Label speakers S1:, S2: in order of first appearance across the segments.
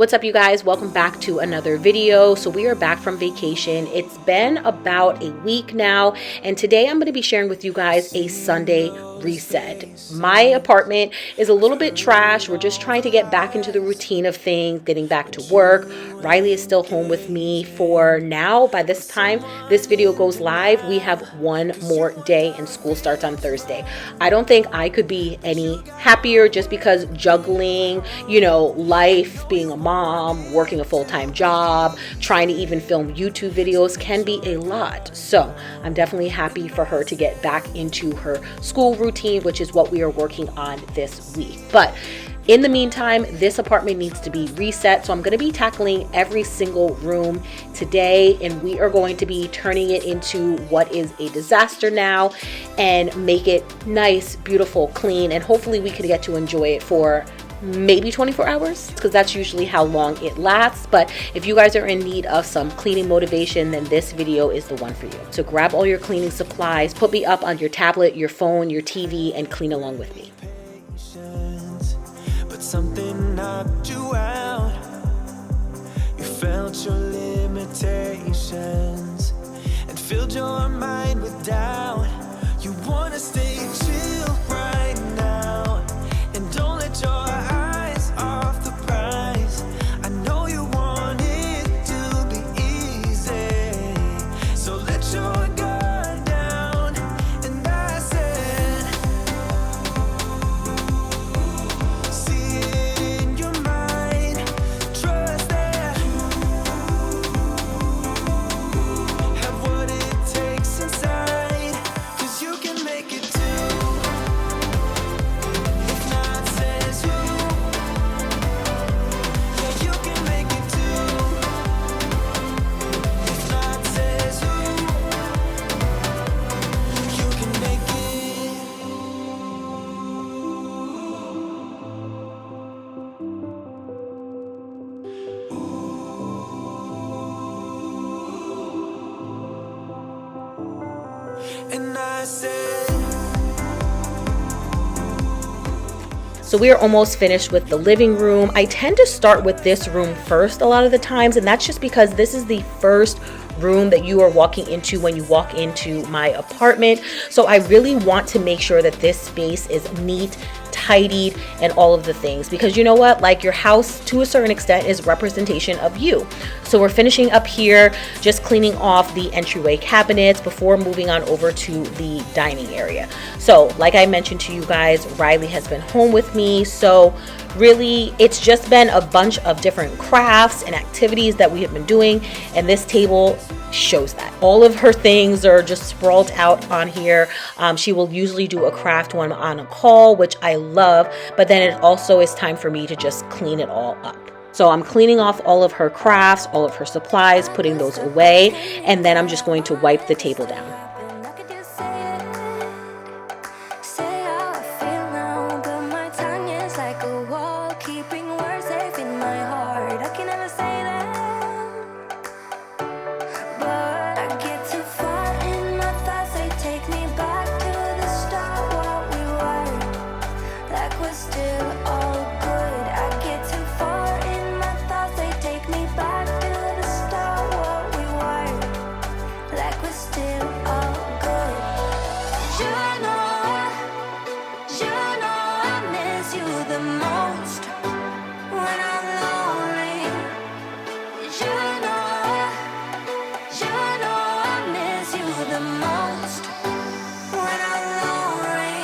S1: What's up, you guys? Welcome back to another video. So we are back from vacation. It's been about a week now, and today I'm going to be sharing with you guys a Sunday reset. My apartment is a little bit trash. We're just trying to get back into the routine of things, getting back to work. Riley is still home with me for now. By this time this video goes live, we have one more day and school starts on Thursday. I don't think I could be any happier, just because juggling, life, being a mom, working a full-time job, trying to even film YouTube videos can be a lot. So I'm definitely happy for her to get back into her school routine, which is what we are working on this week. But in the meantime, this apartment needs to be reset. So I'm going to be tackling every single room today, and we are going to be turning it into what is a disaster now and make it nice, beautiful, clean, and hopefully we can get to enjoy it for maybe 24 hours, because that's usually how long it lasts. But if you guys are in need of some cleaning motivation, then this video is the one for you. So grab all your cleaning supplies, put me up on your tablet, your phone, your TV, and clean along with me.
S2: But something knocked you out. You felt your limitations and filled your mind with doubt. You wanna stay chill right now and don't let your eyes off the prize. I know you want it to be easy, so let your guard down. And I said, see it in your mind, trust that you have what it takes inside, 'cause you can make it too. If not says who, yeah, you can make it too. If not says who, you can make it. And I said,
S1: So we are almost finished with the living room. I tend to start with this room first a lot of the times, and that's just because this is the first room that you are walking into when you walk into my apartment. So I really want to make sure that this space is neat, tidied, and all of the things, because you know what, like, your house to a certain extent is representation of you. So we're finishing up here, just cleaning off the entryway cabinets before moving on over to the dining area. So like I mentioned to you guys, Riley has been home with me, so really it's just been a bunch of different crafts and activities that we have been doing, and this table shows that. All of her things are just sprawled out on here. She will usually do a craft one on a call, which I love, but then it also is time for me to just clean it all up. So I'm cleaning off all of her crafts, all of her supplies, putting those away, and then I'm just going to wipe the table down.
S3: I could just say how I feel now, but my tongue is like a wall, keeping words safe in my heart. I can never say that, but I get too far in my thoughts, they take me back to the start, what we were, like we're still all good. I get too far in my thoughts, they take me back to the start, what we were, like we're still all good. You know I miss you the most when I'm lonely. You know I miss you the most when I'm lonely.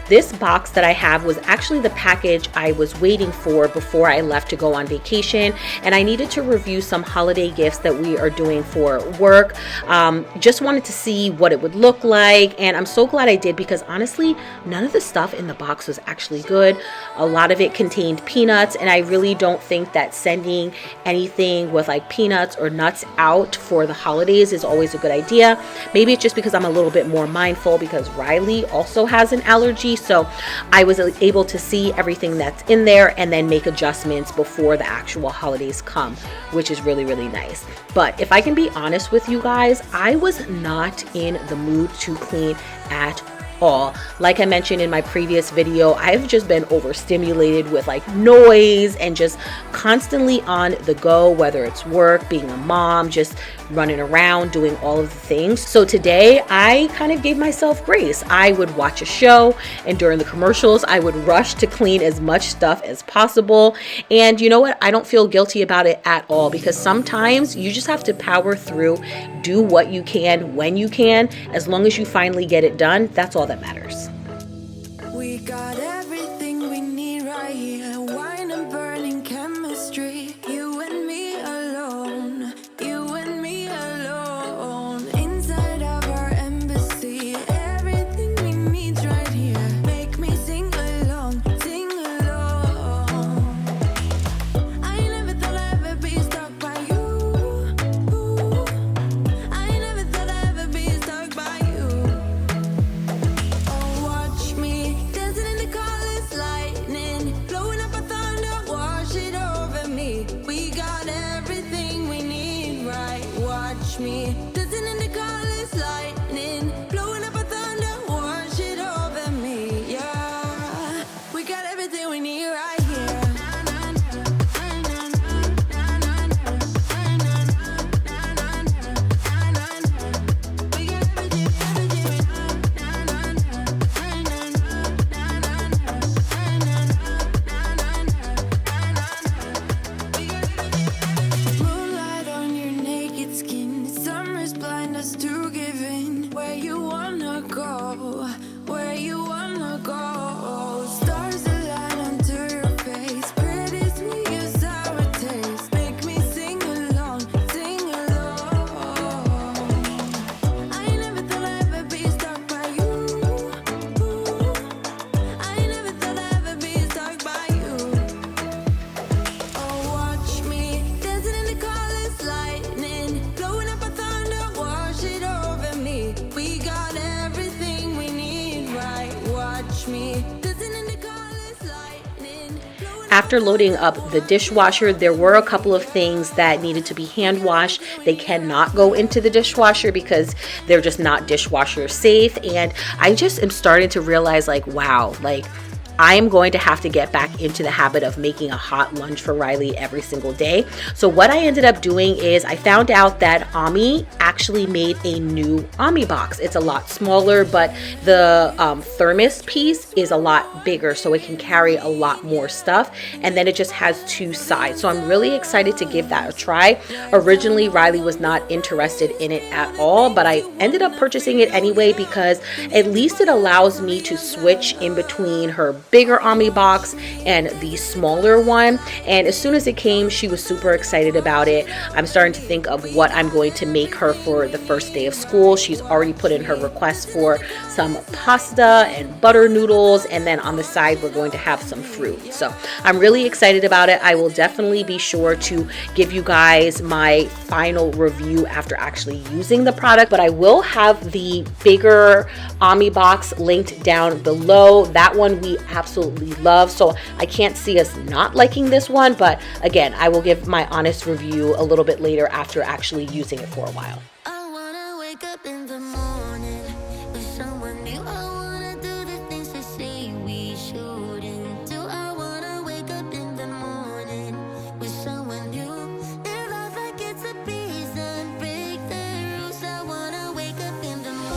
S1: This box that I have was actually the package I was waiting for before I left to go on vacation, and I needed to review some holiday gifts that we are doing for work. Just wanted to see what it would look like, and I'm so glad I did, because honestly, none of the stuff in the box was actually good. A lot of it contained peanuts, and I really don't think that sending anything with like peanuts or nuts out for the holidays is always a good idea. Maybe it's just because I'm a little bit more mindful, because Riley also has an allergy, so I was able to see everything that's in there and then make adjustments before the actual holidays come, which is really, really nice. But if I can be honest with you guys, I was not in the mood to clean at all. Like I mentioned in my previous video, I've just been overstimulated with like noise and just constantly on the go, whether it's work, being a mom, just running around doing all of the things. So today I kind of gave myself grace. I would watch a show, and during the commercials I would rush to clean as much stuff as possible. And you know what? I don't feel guilty about it at all, because sometimes you just have to power through, do what you can when you can. As long as you finally get it done, that's all that matters.
S3: We got everything we need right here. Wine and burning chemistry. You and me alone. You and me alone. Inside of our embassy. Everything we need right here. Make me sing along. Sing along. I never thought I'd ever be stuck by you. I never thought I'd ever be stuck by you. Watch me dancing in the colors, lightning, blowing up a thunder, wash it over me. We got everything we need, right? Watch me dancing in the colors, lightning, blowing up a thunder, wash it over me. Yeah, we got everything we need right here. We got moonlight on your naked skin. Summer's blind us to give in. Where you wanna go? Where you wanna go? Stars align onto your face. Pretty sweet, your sour taste. Make me sing along, sing along. I never thought I'd ever be stuck by you. I never thought I'd ever be stuck by you. Oh, watch me dancing in the colors, lightning, blowing up a thunder, wash it over me. We got everything we need, right? Watch me dancing in the colors, lightning, blowing up.
S1: After loading up the dishwasher, there were a couple of things that needed to be hand washed. They cannot go into the dishwasher because they're just not dishwasher safe. And I just am starting to realize, like, wow, like I am going to have to get back into the habit of making a hot lunch for Riley every single day. So what I ended up doing is I found out that Ami actually made a new Ami box. It's a lot smaller, but the thermos piece is a lot bigger, so it can carry a lot more stuff. And then it just has two sides. So I'm really excited to give that a try. Originally, Riley was not interested in it at all, but I ended up purchasing it anyway because at least it allows me to switch in between her bigger Ami box and the smaller one. And as soon as it came, she was super excited about it. I'm starting to think of what I'm going to make her for the first day of school. She's already put in her request for some pasta and butter noodles, and then on the side we're going to have some fruit. So I'm really excited about it. I will definitely be sure to give you guys my final review after actually using the product, but I will have the bigger Ami box linked down below. That one we absolutely love, so I can't see us not liking this one, but again, I will give my honest review a little bit later after actually using it for a while.
S3: I wanna wake up in the morning with someone new. I wanna do the things they say we shouldn't do. I wanna wake up in the morning with someone new. Live life like it's a piece and break the rules. I wanna wake up in the morning.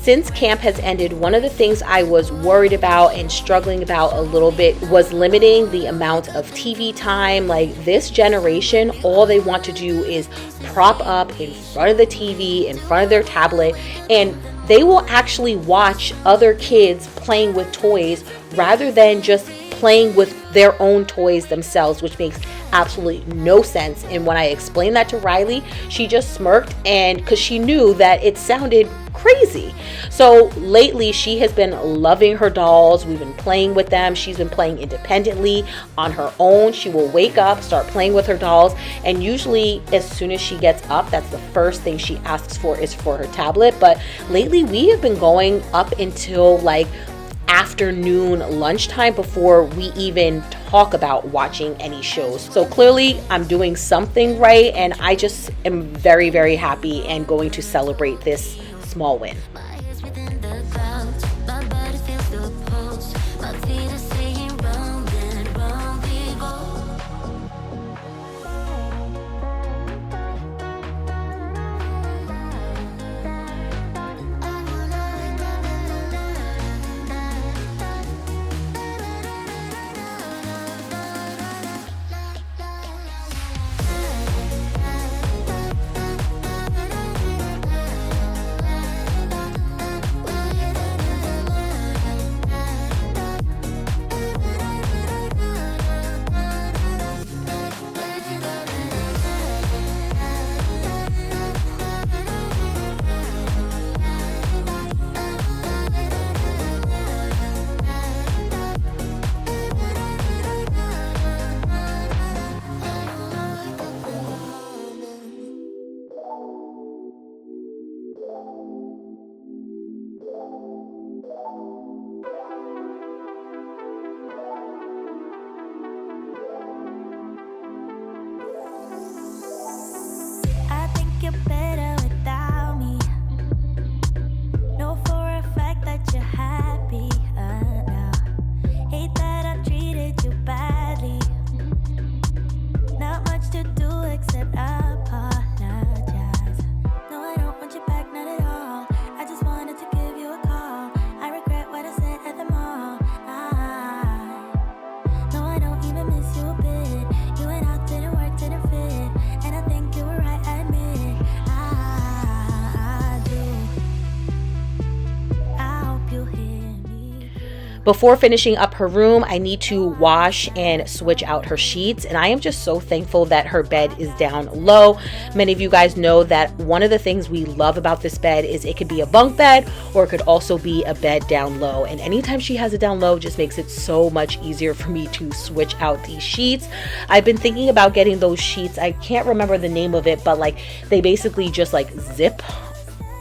S1: since camp has ended, one of the things I was worried about and struggling about a little bit was limiting the amount of TV time. Like, this generation, all they want to do is prop up in front of the TV, in front of their tablet, and they will actually watch other kids playing with toys rather than just playing with their own toys themselves, which makes absolutely no sense. And when I explained that to Riley, she just smirked, and because she knew that it sounded crazy. So lately she has been loving her dolls. We've been playing with them. She's been playing independently on her own. She will wake up, start playing with her dolls, and usually as soon as she gets up, that's the first thing she asks for is for her tablet. But lately we have been going up until like afternoon lunchtime before we even talk about watching any shows. So clearly I'm doing something right, and I just am very, very happy and going to celebrate this small win.
S3: You're better without me. Know for a fact that you're happy now. Hate that I treated you badly. Not much to do except apologize. No, I don't want you back, not at all. I just wanted to give you a call. I regret what I said at the mall. No, I don't even miss you a bit. You and I didn't work, didn't fit, and I think you were right, I admit.
S1: Before finishing up her room, I need to wash and switch out her sheets, and I am just so thankful that her bed is down low. Many of you guys know that one of the things we love about this bed is it could be a bunk bed or it could also be a bed down low, and anytime she has it down low, it just makes it so much easier for me to switch out these sheets. I've been thinking about getting those sheets. I can't remember the name of it, but like they basically just like zip,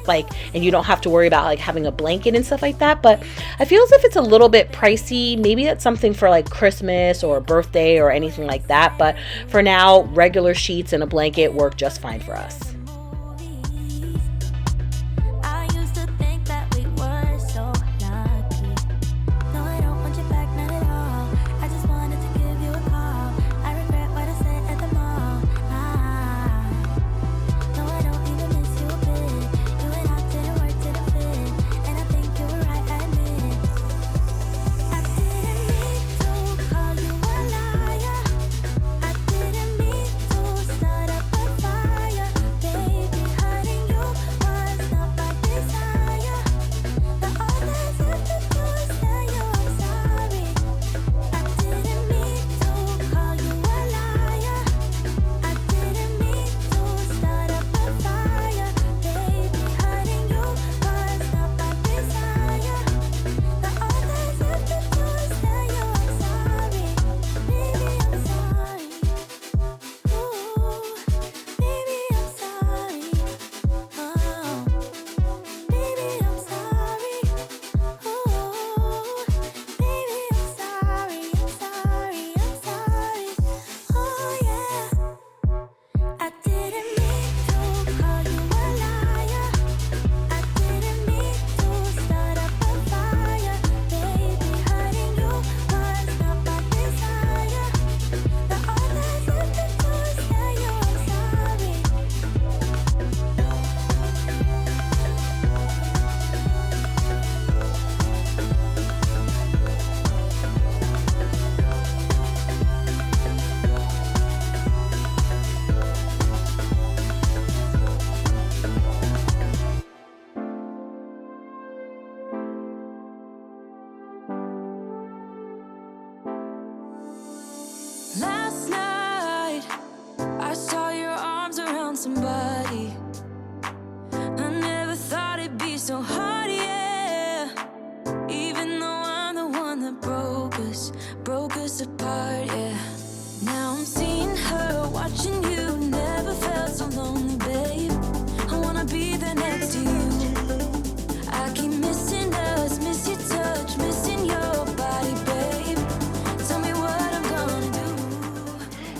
S1: like, and you don't have to worry about like having a blanket and stuff like that. But I feel as if it's a little bit pricey. Maybe that's something for like Christmas or a birthday or anything like that. But for now, regular sheets and a blanket work just fine for us.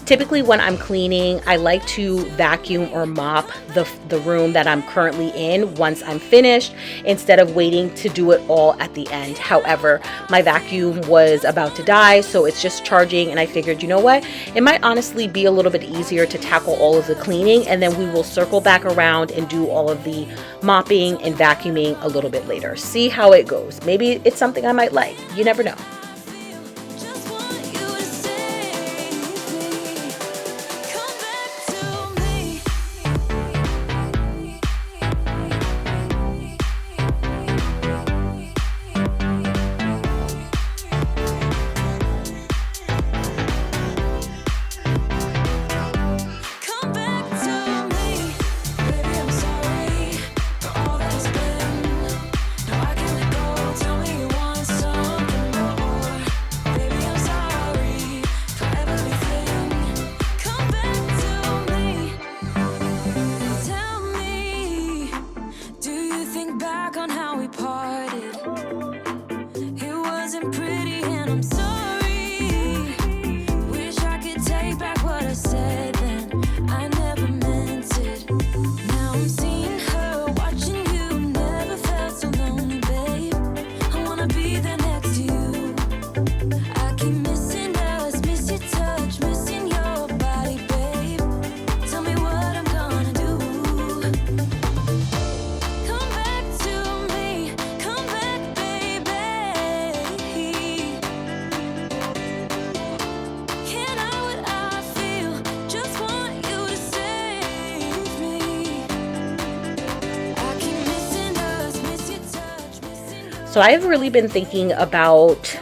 S1: Typically when I'm cleaning, I like to vacuum or mop the room that I'm currently in once I'm finished, instead of waiting to do it all at the end. However, my vacuum was about to die, so it's just charging, and I figured, you know what, it might honestly be a little bit easier to tackle all of the cleaning, and then we will circle back around and do all of the mopping and vacuuming a little bit later. See how it goes. Maybe it's something I might like. You never know.
S3: Just want you to save me. Come back to me. Come back to me. Baby, I'm sorry for all that has been. No, I can't let go. Tell me you want something more. Baby, I'm sorry for everything. Come back to me. Tell me, do you think back on how we parted? It wasn't pretty and I'm sorry. Wish I could take back what I said then. I never meant it. Now I'm seeing her, watching you. Never felt so lonely, babe. I wanna be there next to you. I keep missing us, miss your touch, missing your body, babe. Tell me what I'm gonna do. Come back to me, come back, baby. Can't hide what I feel, just want you to save me. I keep missing us, miss your touch, missing your.
S1: So I've really been thinking about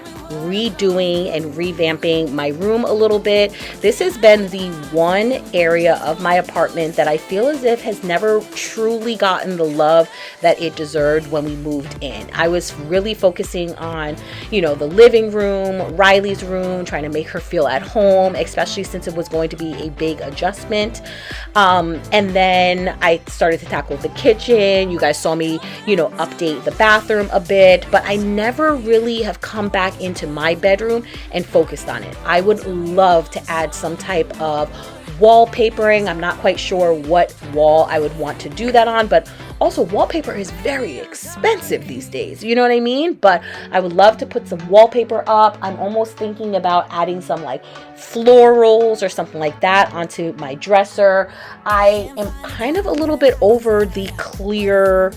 S1: redoing and revamping my room a little bit. This has been the one area of my apartment that I feel as if has never truly gotten the love that it deserved when we moved in. I was really focusing on, the living room, Riley's room, trying to make her feel at home, especially since it was going to be a big adjustment. And then I started to tackle the kitchen. You guys saw me, update the bathroom a bit, but I never really have come back into my bedroom and focused on it. I would love to add some type of wallpapering. I'm not quite sure what wall I would want to do that on, but also wallpaper is very expensive these days. You know what I mean? But I would love to put some wallpaper up. I'm almost thinking about adding some like florals or something like that onto my dresser. I am kind of a little bit over the clear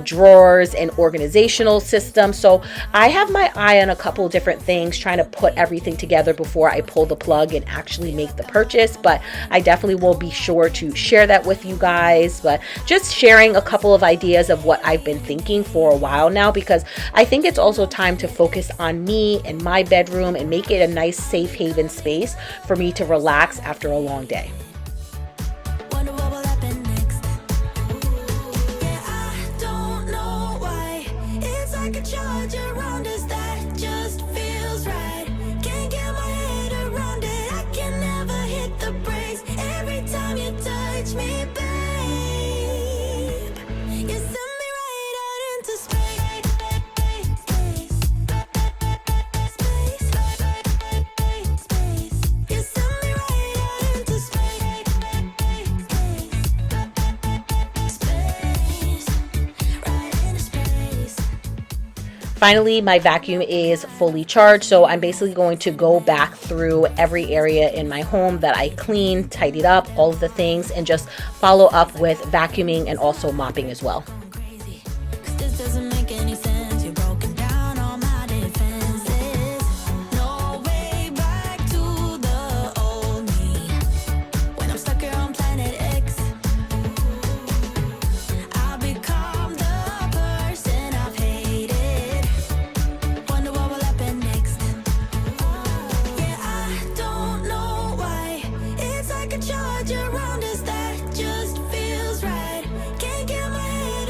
S1: drawers and organizational system. So I have my eye on a couple different things, trying to put everything together before I pull the plug and actually make the purchase. But I definitely will be sure to share that with you guys. But just sharing a couple of ideas of what I've been thinking for a while now, because I think it's also time to focus on me and my bedroom and make it a nice safe haven space for me to relax after a long day.
S3: Wonder what will happen next. Yeah, I don't know why. It's like a charge around us that just feels right. Can't get my head around it. I can never hit the brakes. Every time you touch me, babe, you send me right out into space. You send me right out into space. Right into space.
S1: Finally, my vacuum is fully charged, so I'm basically going to go back through every area in my home that I cleaned, tidied up, all of the things, and just follow up with vacuuming and also mopping as well.
S3: Crazy, 'cause this doesn't make any sense. You're broken down all my defenses. No way back to the old me. When I'm stuck here on planet X, I'll become the person I've hated. Wonder what will happen next. Yeah, I don't know why. It's like a charge around us that just feels right. Can't get my head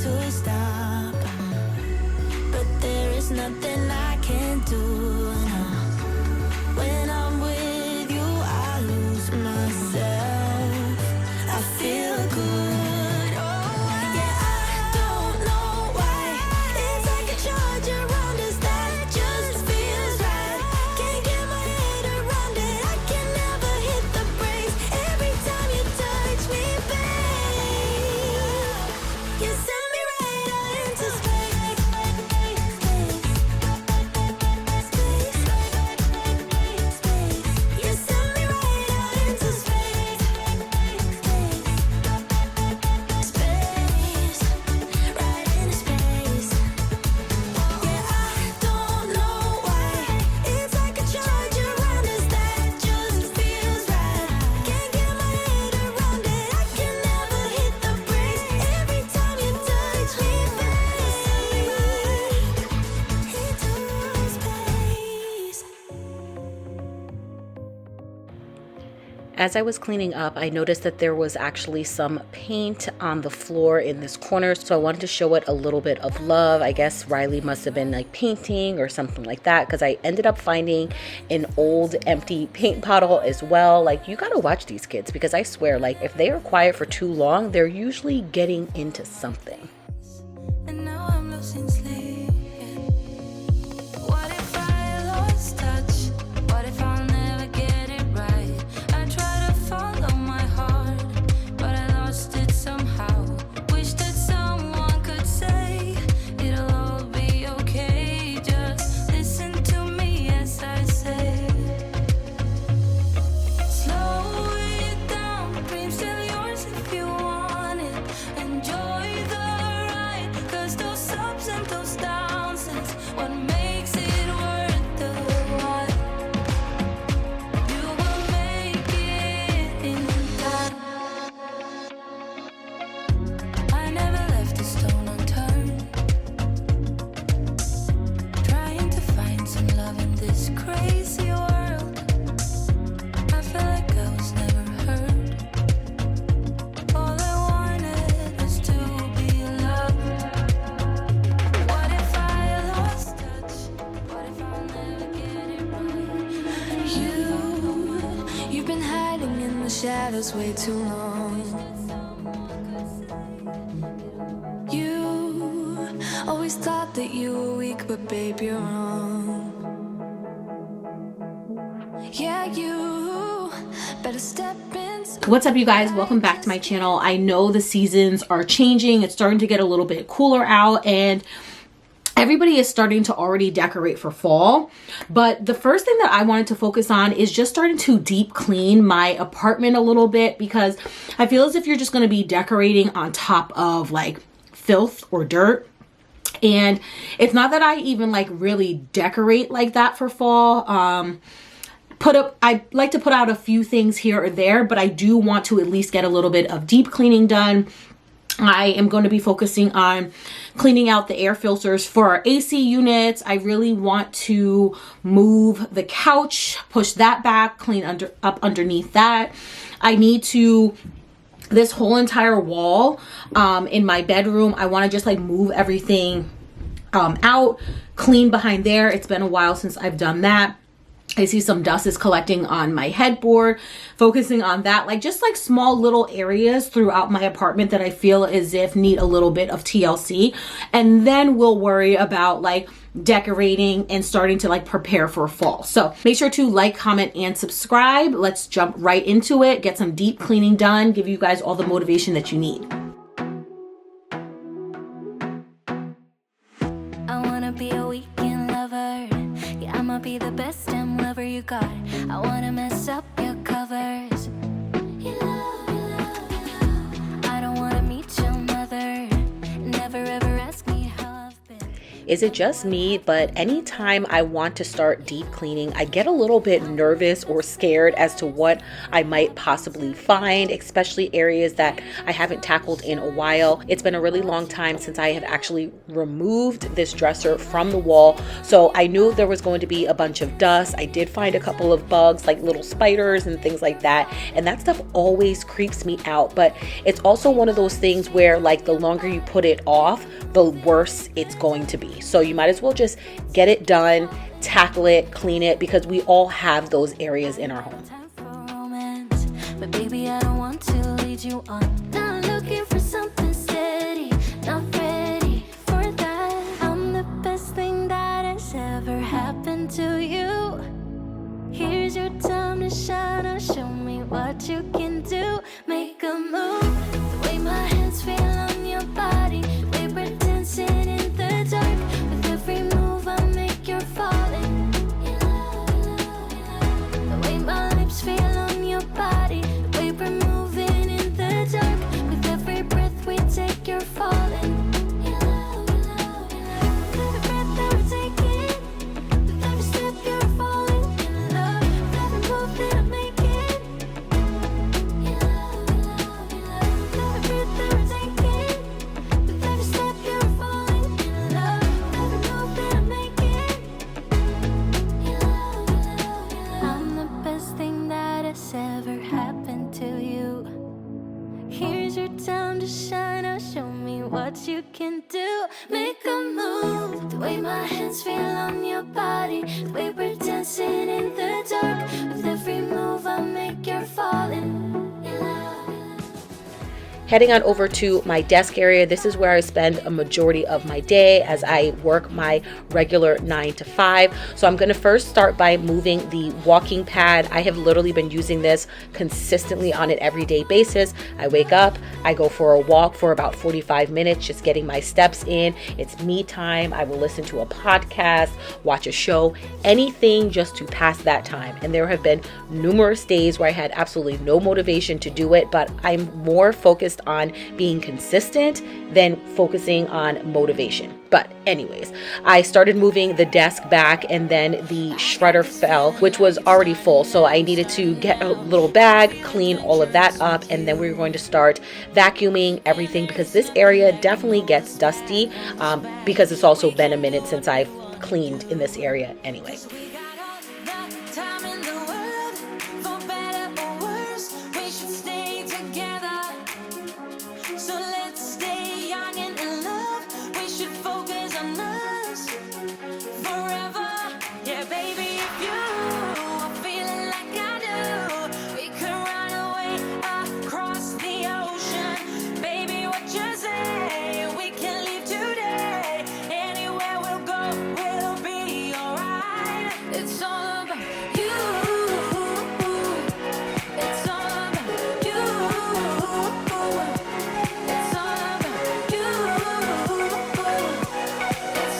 S3: to stop, but there is nothing I can do. No. When I'm with you, I lose myself. I feel good. Oh, yeah, I don't know why. It's like a charge around us that just feels right. Can't get my head around it. I can never hit the brakes. Every time you touch me, babe, you send me right out into space. You send me right out into space. Space, right into space. Yeah, I don't know why. It's like a charge around us that just feels right. Can't get my head around it. I can never hit the brakes. Every time you touch me, babe, into space.
S1: As I was cleaning up, I noticed that there was actually some paint on the floor in this corner, so I wanted to show it a little bit of love. I guess Riley must have been like painting or something like that, because I ended up finding an old empty paint bottle as well. Like, you gotta watch these kids, because I swear, like, if they are quiet for too long, they're usually getting into something.
S3: And now I'm losing sleep. What if I lost touch? What if I'll never get it right? I try to follow my heart, but I lost it somehow. Wish that someone could say it'll all be okay. Just listen to me as I say. Slow it down, dreams still yours if you want it. Enjoy the ride, 'cause those ups and those downs is what makes it worth the while. You will make it in time. I never left a stone unturned, trying to find some love in this crazy world. I feel like I was never heard. All I wanted was to be loved. What if I lost touch? What if I'll never get it right? You've been hiding in the shadows way too long. You always thought that you were weak, but babe, you're wrong. Yeah, you better step in.
S1: What's up, you guys? Welcome back to my channel. I know the seasons are changing. It's starting to get a little bit cooler out, and everybody is starting to already decorate for fall. But the first thing that I wanted to focus on is just starting to deep clean my apartment a little bit, because I feel as if you're just going to be decorating on top of like filth or dirt. And it's not that I even like really decorate like that for fall. I like to put out a few things here or there, but I do want to at least get a little bit of deep cleaning done. I am going to be focusing on cleaning out the air filters for our AC units. I really want to move the couch, push that back, clean up underneath that. I need to, this whole entire wall in my bedroom, I want to just like move everything out, clean behind there. It's been a while since I've done that. I see some dust is collecting on my headboard, focusing on that, like just like small little areas throughout my apartment that I feel as if need a little bit of TLC. And then we'll worry about like decorating and starting to like prepare for fall. So make sure to like, comment, and subscribe. Let's jump right into it, get some deep cleaning done, give you guys all the motivation that you need.
S3: I wanna be a weekend lover. Yeah, I'ma be the best damn lover you got. I wanna mess up your covers. I don't wanna meet your mother. Never ever ask me how I've been.
S1: is it just me, but anytime I want to start deep cleaning, I get a little bit nervous or scared as to what I might possibly find, especially areas that I haven't tackled in a while. It's been a really long time since I have actually removed this dresser from the wall, so I knew there was going to be a bunch of dust. I did find a couple of bugs, like little spiders and things like that, and that stuff always creeps me out. But it's also one of those things where, like, the longer you put it off, the worse it's going to be. So you might as well just get it done, tackle it, clean it, because we all have those areas in our home.
S3: But baby, I don't want to lead you on. Not looking for something steady, not ready for that. I'm the best thing that has ever happened to you. Here's your time to shine, or show me what you can do. Make a move, the way my hands feel on your body. The way we're dancing in the dark. With every move I make, you're falling. The way my lips feel on your body. The way we're moving in the dark. With every breath we take, you're falling. Every breath that we're taking, with every step you're falling in love. With every move that I'm making, every breath that we're taking, with every step you're falling in love. With every move that I'm making, I'm the best thing that has ever happened to you. Here's your time to shine, or show me what you can do. Make a move, the way my hands feel on your body. The way we're dancing in the dark. With every move I make, you're falling.
S1: Heading on over to my desk area, this is where I spend a majority of my day as I work my regular 9 to 5. So I'm going to first start by moving the walking pad. I have literally been using this consistently on an everyday basis. I wake up, I go for a walk for about 45 minutes, just getting my steps in. It's me time. I will listen to a podcast, watch a show, anything just to pass that time. And there have been numerous days where I had absolutely no motivation to do it, but I'm more focused on being consistent than focusing on motivation. But anyways, I started moving the desk back, and then the shredder fell, which was already full. So I needed to get a little bag, clean all of that up, and then we were going to start vacuuming everything, because this area definitely gets dusty, because it's also been a minute since I've cleaned in this area anyway.
S2: We got all the time in the world, for better or worse, we should stay together. So let's stay young and in love, we should focus on us forever. Yeah, baby, if you are feeling like I do, we could run away across the ocean. Baby, what you say? We can leave today. Anywhere we'll go, we'll be alright. It's all about you. It's all about you. It's all about you. It's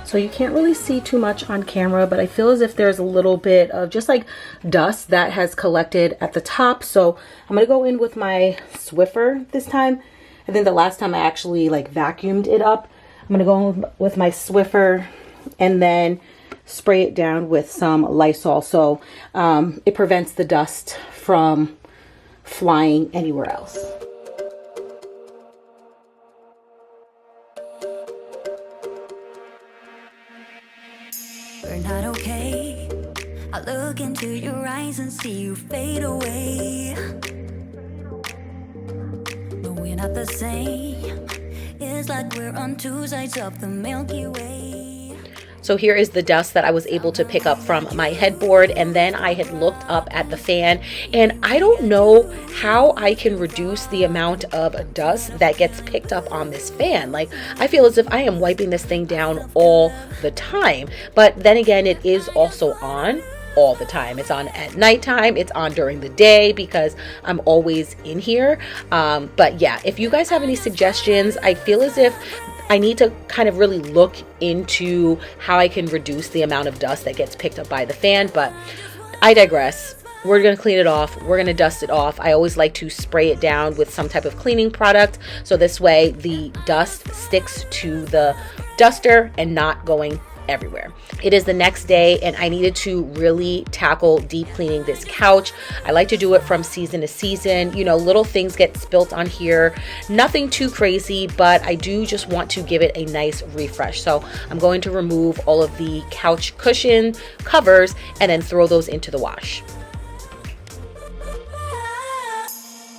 S1: So you can't really see too much on camera, but I feel as if there's a little bit of just like dust that has collected at the top. So I'm gonna go in with my Swiffer this time. I think the last time I actually like vacuumed it up. I'm gonna go in with my Swiffer and then spray it down with some Lysol, so it prevents the dust from flying anywhere else.
S3: We're not okay. I look into your eyes and see you fade away. No, we're not the same. It's like we're on two sides of the Milky Way.
S1: So here is the dust that I was able to pick up from my headboard, and then I had looked up at the fan, and I don't know how I can reduce the amount of dust that gets picked up on this fan. Like, I feel as if I am wiping this thing down all the time, but then again, it is also on all the time. It's on at nighttime, it's on during the day because I'm always in here. But yeah, if you guys have any suggestions, I feel as if I need to kind of really look into how I can reduce the amount of dust that gets picked up by the fan, but I digress. We're going to clean it off. We're going to dust it off. I always like to spray it down with some type of cleaning product, so this way the dust sticks to the duster and not going everywhere. It is the next day and I needed to really tackle deep cleaning this couch. I like to do it from season to season. You know, little things get spilt on here. Nothing too crazy, but I do just want to give it a nice refresh. So I'm going to remove all of the couch cushion covers and then throw those into the wash.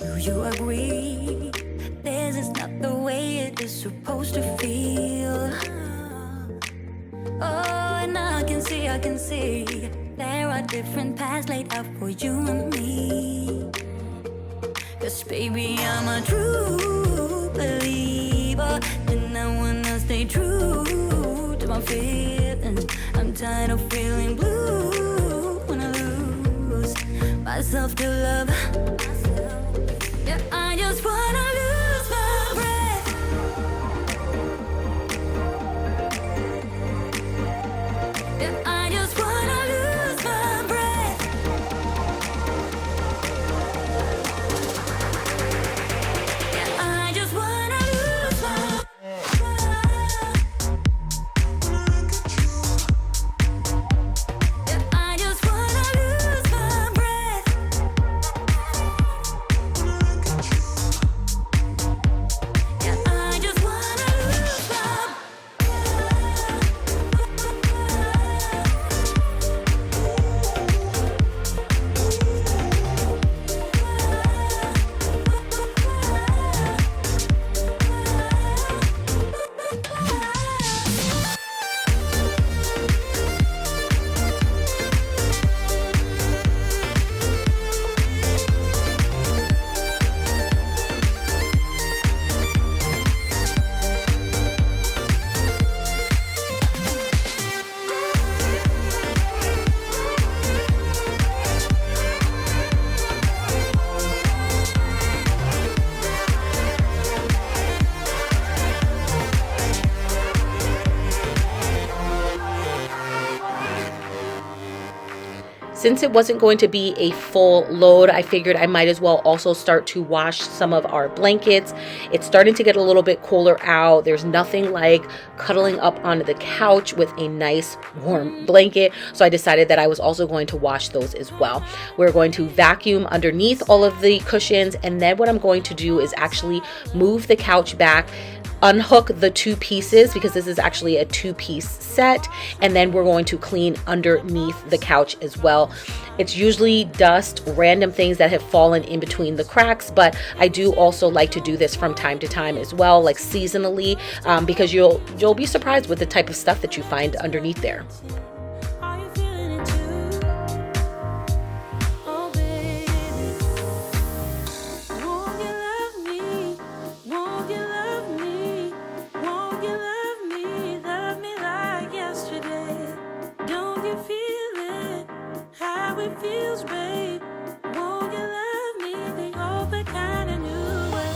S3: Do you agree? This is not the way it is supposed to feel. Oh, and I can see there are different paths laid out for you and me. 'Cause baby, I'm a true believer, and I wanna stay true to my feelings. I'm tired of feeling blue when I lose myself to love. Yeah, I just wanna lose my breath. Yeah, I just wanna lose my breath. Yeah, I just wanna lose my Yeah, I just wanna lose my breath. Yeah, I just wanna lose my
S1: Since it wasn't going to be a full load, I figured I might as well also start to wash some of our blankets. It's starting to get a little bit cooler out. There's nothing like cuddling up onto the couch with a nice warm blanket. So I decided that I was also going to wash those as well. We're going to vacuum underneath all of the cushions, and then what I'm going to do is actually move the couch back, unhook the two pieces, because this is actually a two-piece set, and then we're going to clean underneath the couch as well. It's usually dust, random things that have fallen in between the cracks, but I do also like to do this from time to time as well, like seasonally, because you'll be surprised with the type of stuff that you find underneath there.
S3: Are you feeling it too? Oh baby, won't you love me? Won't you love me? Won't you love me? Love me like yesterday. Don't you feel it? How it feels, babe. Won't you love me the old kind of new way?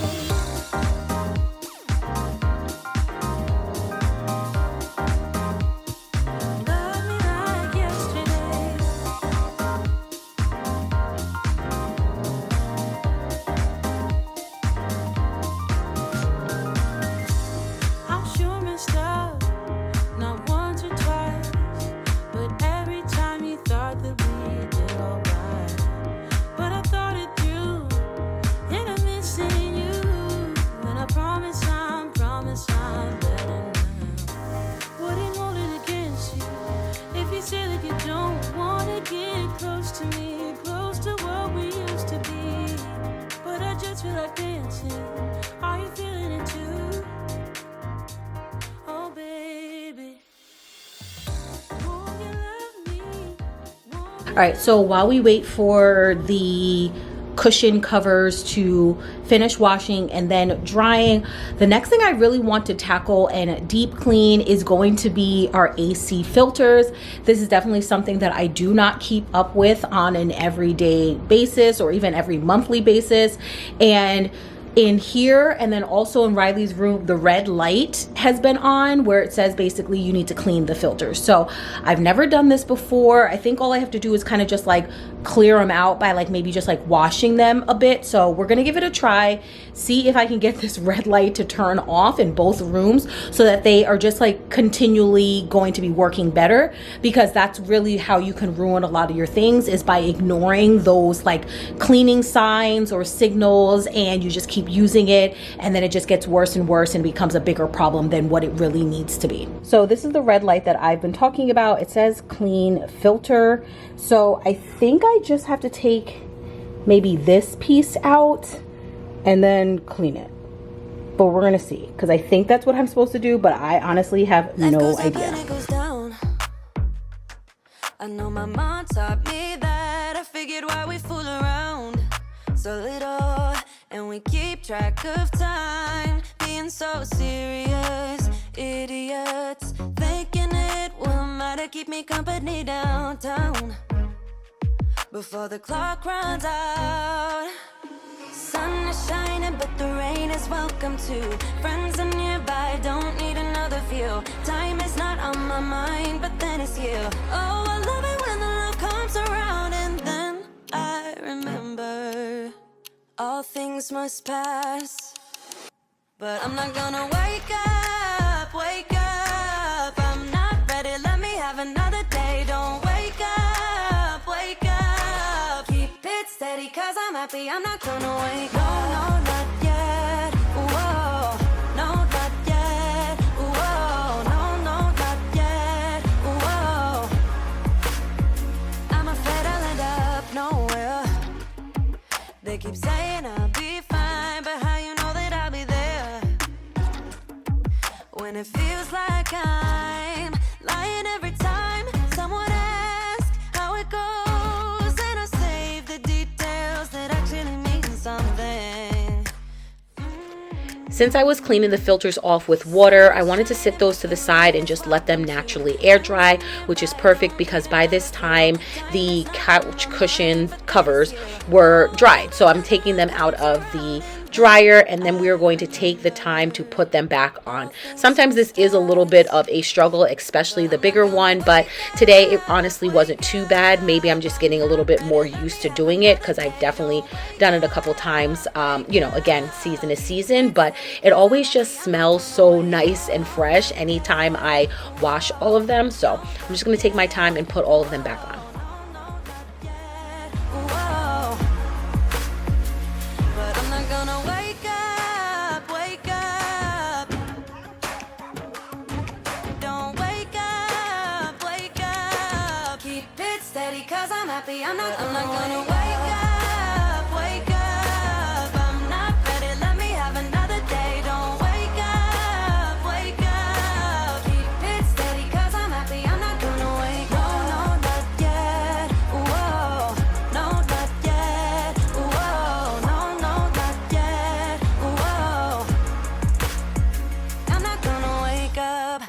S2: like dancing. Are you feeling it too? Oh, baby. Won't you love me?
S1: All right, so while we wait for the cushion covers to finish washing and then drying, the next thing I really want to tackle and deep clean is going to be our AC filters. This is definitely something that I do not keep up with on an everyday basis or even every monthly basis. And in here, and then also in Riley's room, the red light has been on where it says basically you need to clean the filters. So I've never done this before. I think all I have to do is kind of just like clear them out by like maybe just like washing them a bit. So we're gonna give it a try, see if I can get this red light to turn off in both rooms so that they are just like continually going to be working better, because that's really how you can ruin a lot of your things, is by ignoring those like cleaning signs or signals, and you just keep using it, and then it just gets worse and worse and becomes a bigger problem than what it really needs to be. So this is the red light that I've been talking about. It says clean filter. So I think I just have to take maybe this piece out and then clean it. But we're gonna see, because I think that's what I'm supposed to do, but I honestly have no idea.
S3: I know my mom taught me that. I figured why we fool around so little, and we keep track of time, being so serious, idiots, thinking it will matter, keep me company downtown, before the clock runs out. Sun is shining, but the rain is welcome too. Friends are nearby, don't need another view. Time is not on my mind, but then it's you. Oh, I love it when the love comes around, and then I remember all things must pass. But I'm not gonna wake up, wake up. I'm not ready, let me have another day. Don't wake up, wake up. Keep it steady, cause I'm happy, I'm not gonna wake up. No, not yet, whoa. No, not yet, whoa. No, not yet, whoa. I'm afraid I'll end up nowhere. They keep saying I'll be fine, but how you know that I'll be there when it feels like I'm lying every time someone asks how it goes, and I save the details that actually mean something.
S1: Since I was cleaning the filters off with water, I wanted to sit those to the side and just let them naturally air dry, which is perfect because by this time the couch cushion covers were dried. So I'm taking them out of the dryer, and then we are going to take the time to put them back on. Sometimes this is a little bit of a struggle, especially the bigger one, but today it honestly wasn't too bad. Maybe I'm just getting a little bit more used to doing it because I've definitely done it a couple times. Again, season is season, but it always just smells so nice and fresh anytime I wash all of them. So I'm just going to take my time and put all of them back on.
S3: I'm not gonna wake up, I'm not ready, let me have another day. Don't wake up, keep it steady, cause I'm happy, I'm not gonna wake up. No, not yet, whoa, no, not yet, whoa, no, not yet, whoa, I'm not gonna wake up.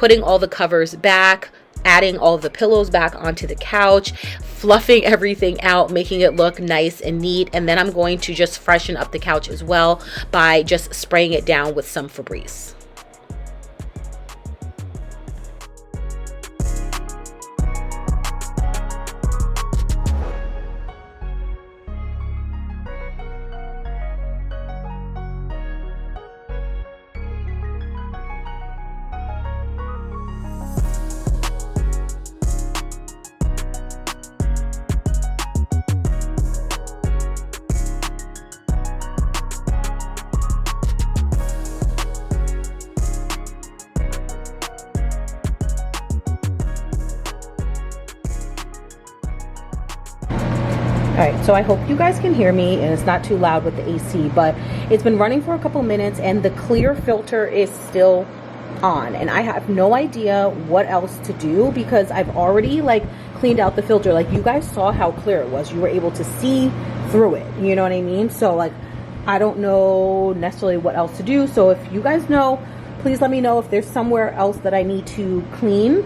S1: putting all the covers back, adding all the pillows back onto the couch, fluffing everything out, making it look nice and neat. And then I'm going to just freshen up the couch as well by just spraying it down with some Febreze. Alright, so I hope you guys can hear me and it's not too loud with the AC, but it's been running for a couple minutes and the clear filter is still on, and I have no idea what else to do because I've already like cleaned out the filter. Like, you guys saw how clear it was. You were able to see through it, you know what I mean? So like, I don't know necessarily what else to do. So if you guys know, please let me know if there's somewhere else that I need to clean.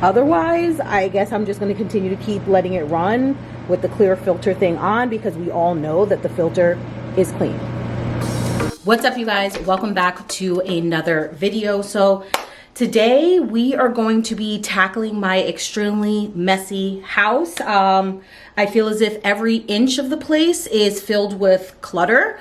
S1: Otherwise, I guess I'm just going to continue to keep letting it run with the clear filter thing on, because we all know that the filter is clean. What's up, you guys? Welcome back to another video. So today we are going to be tackling my extremely messy house. I feel as if every inch of the place is filled with clutter.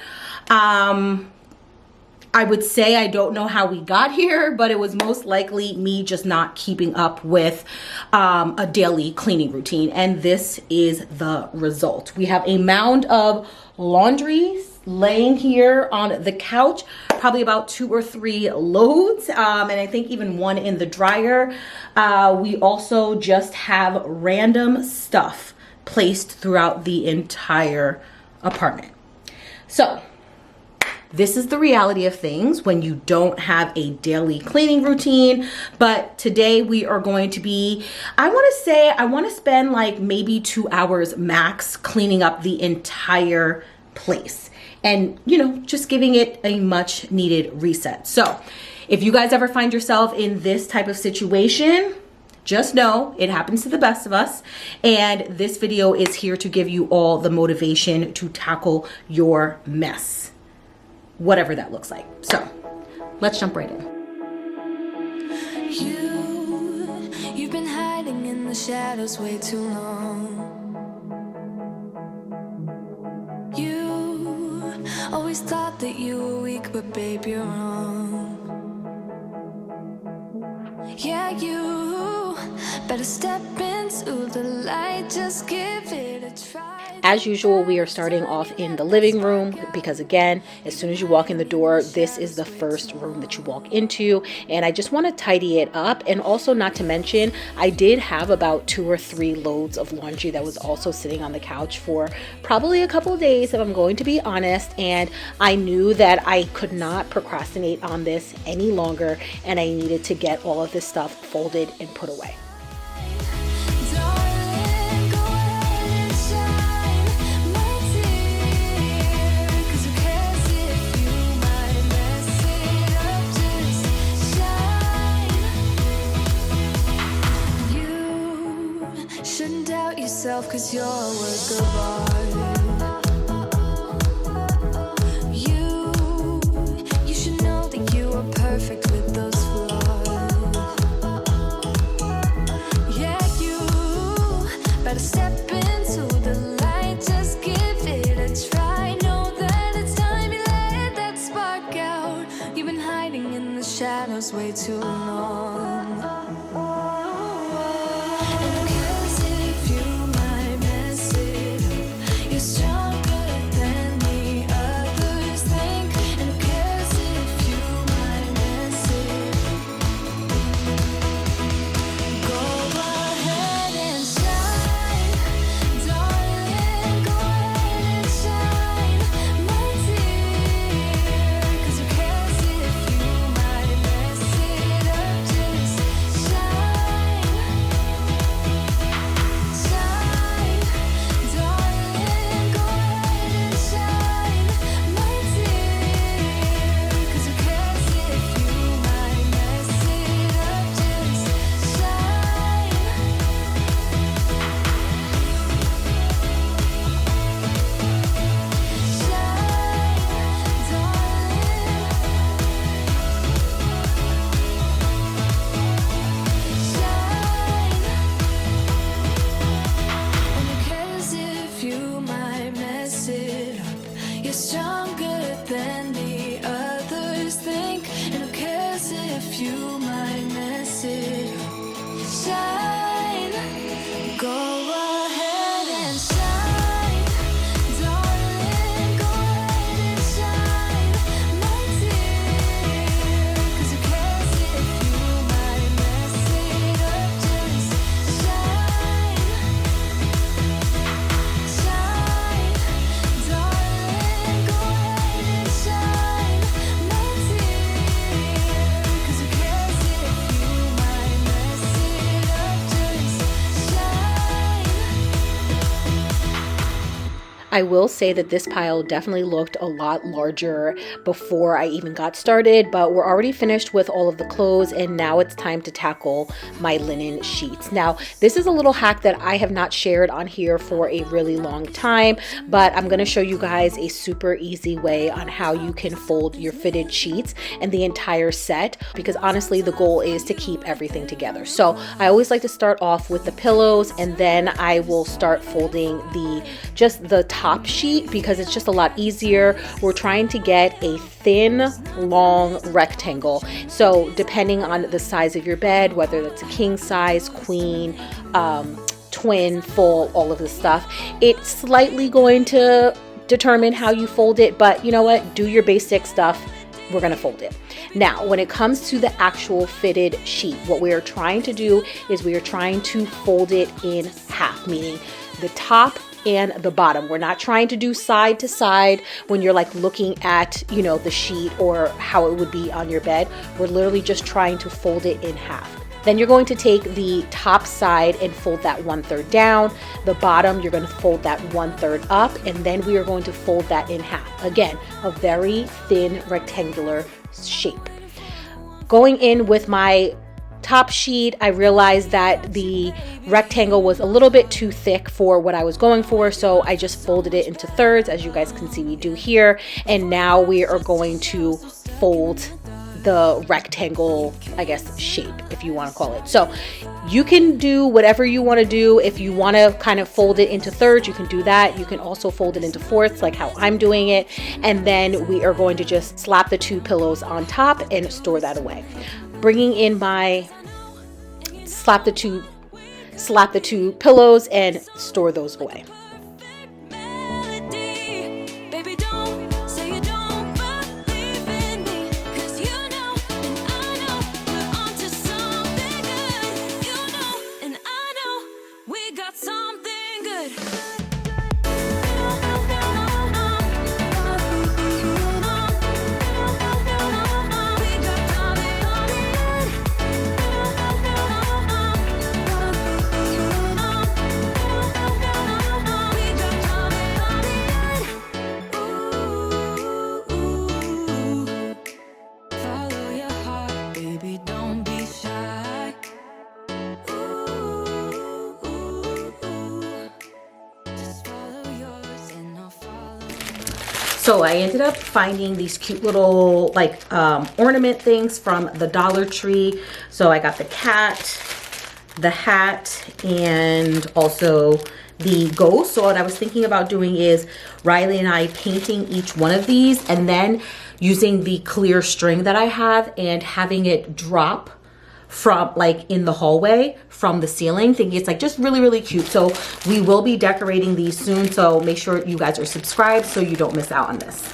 S1: I would say I don't know how we got here, but it was most likely me just not keeping up with a daily cleaning routine. And this is the result. We have a mound of laundry laying here on the couch, probably about 2 or 3 loads, and I think even one in the dryer. We also just have random stuff placed throughout the entire apartment. So this is the reality of things when you don't have a daily cleaning routine. But today we are going to be, I want to spend like maybe 2 hours max cleaning up the entire place and, you know, just giving it a much needed reset. So if you guys ever find yourself in this type of situation, just know it happens to the best of us, and this video is here to give you all the motivation to tackle your mess, whatever that looks like. So let's jump right in.
S3: You've been hiding in the shadows way too long. You always thought that you were weak, but babe, you're wrong. Yeah, you better step into the light, just give it a try.
S1: As usual, we are starting off in the living room because, again, as soon as you walk in the door, this is the first room that you walk into, and I just want to tidy it up. And also, not to mention, I did have about 2 or 3 loads of laundry that was also sitting on the couch for probably a couple of days, if I'm going to be honest, and I knew that I could not procrastinate on this any longer, and I needed to get all of this stuff folded and put away.
S3: Shouldn't doubt yourself, 'cause you're a work of art. You should know that you are perfect with those flaws. Yeah, you better step into the light, just give it a try. Know that it's time you let that spark out. You've been hiding in the shadows way too long.
S1: I will say that this pile definitely looked a lot larger before I even got started, but we're already finished with all of the clothes and now it's time to tackle my linen sheets. Now, this is a little hack that I have not shared on here for a really long time, but I'm going to show you guys a super easy way on how you can fold your fitted sheets and the entire set, because honestly the goal is to keep everything together. So I always like to start off with the pillows, and then I will start folding just the top sheet because it's just a lot easier. We're trying to get a thin, long rectangle. So depending on the size of your bed, whether that's a king size, queen, twin, full, all of this stuff, it's slightly going to determine how you fold it, but you know what? Do your basic stuff. We're going to fold it. Now, when it comes to the actual fitted sheet, what we are trying to do is we are trying to fold it in half, meaning the top and the bottom. We're not trying to do side to side when you're like looking at, you know, the sheet or how it would be on your bed. We're literally just trying to fold it in half. Then you're going to take the top side and fold that 1/3 down. The bottom, you're going to fold that 1/3 up, and then we are going to fold that in half. Again, a very thin rectangular shape. Going in with my top sheet, I realized that the rectangle was a little bit too thick for what I was going for, so I just folded it into thirds, as you guys can see me do here. And now we are going to fold the rectangle, I guess, shape, if you want to call it. So you can do whatever you want to do. If you want to kind of fold it into thirds, you can do that. You can also fold it into fourths, like how I'm doing it. And then we are going to just slap the 2 pillows on top and store that away. Bringing in my slap the two pillows and store those away. So I ended up finding these cute little like ornament things from the Dollar Tree. So I got the cat, the hat, and also the ghost. So what I was thinking about doing is Riley and I painting each one of these and then using the clear string that I have and having it drop from like in the hallway from the ceiling. Thinking it's like just really, really cute. So we will be decorating these soon. So make sure you guys are subscribed so you don't miss out on this.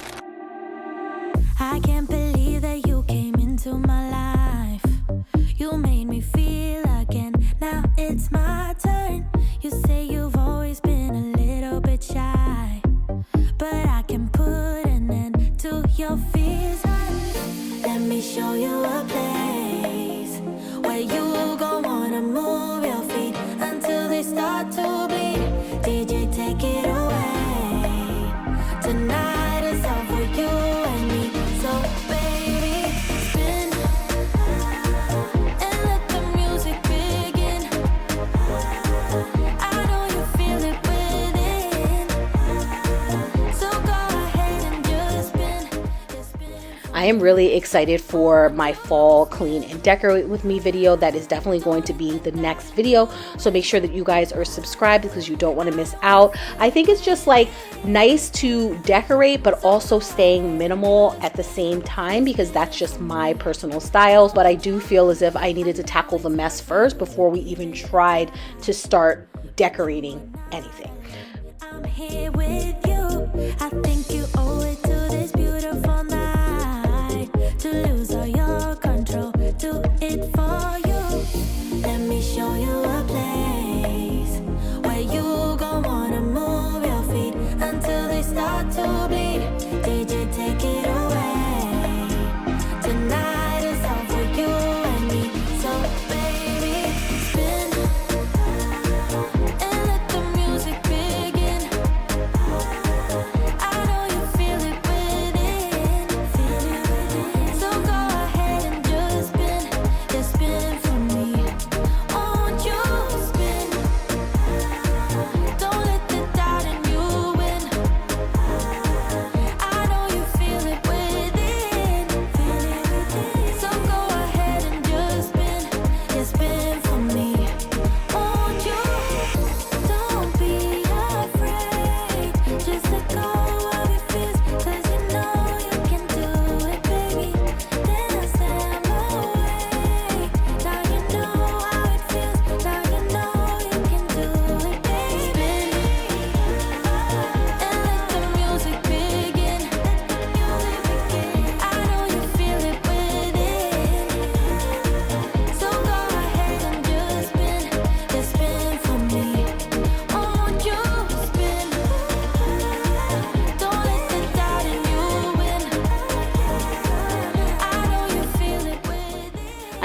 S3: I can't believe that you came into my life. You made me feel again. Now it's my turn. You say you've always been a little bit shy, but I can put an end to your fears. Let me show you a place where you gon' wanna move your feet until they start to bleed. DJ, take it away. Tonight is all for you and me. So baby, spin and let the music begin. I know you feel it within. So go ahead and just spin.
S1: I am really excited for my fall clean and decorate with me video. That is definitely going to be the next video. So make sure that you guys are subscribed because you don't want to miss out. I think it's just like nice to decorate, but also staying minimal at the same time because that's just my personal style. But I do feel as if I needed to tackle the mess first before we even tried to start decorating anything.
S3: I'm here with you. I think you owe it to this beautiful night to lose all your control. Do it for you. Let me show you a place where you gon' wanna move your feet until they start to bleed. DJ, take it away. Tonight is all for you and me. So baby, spin and let the music begin.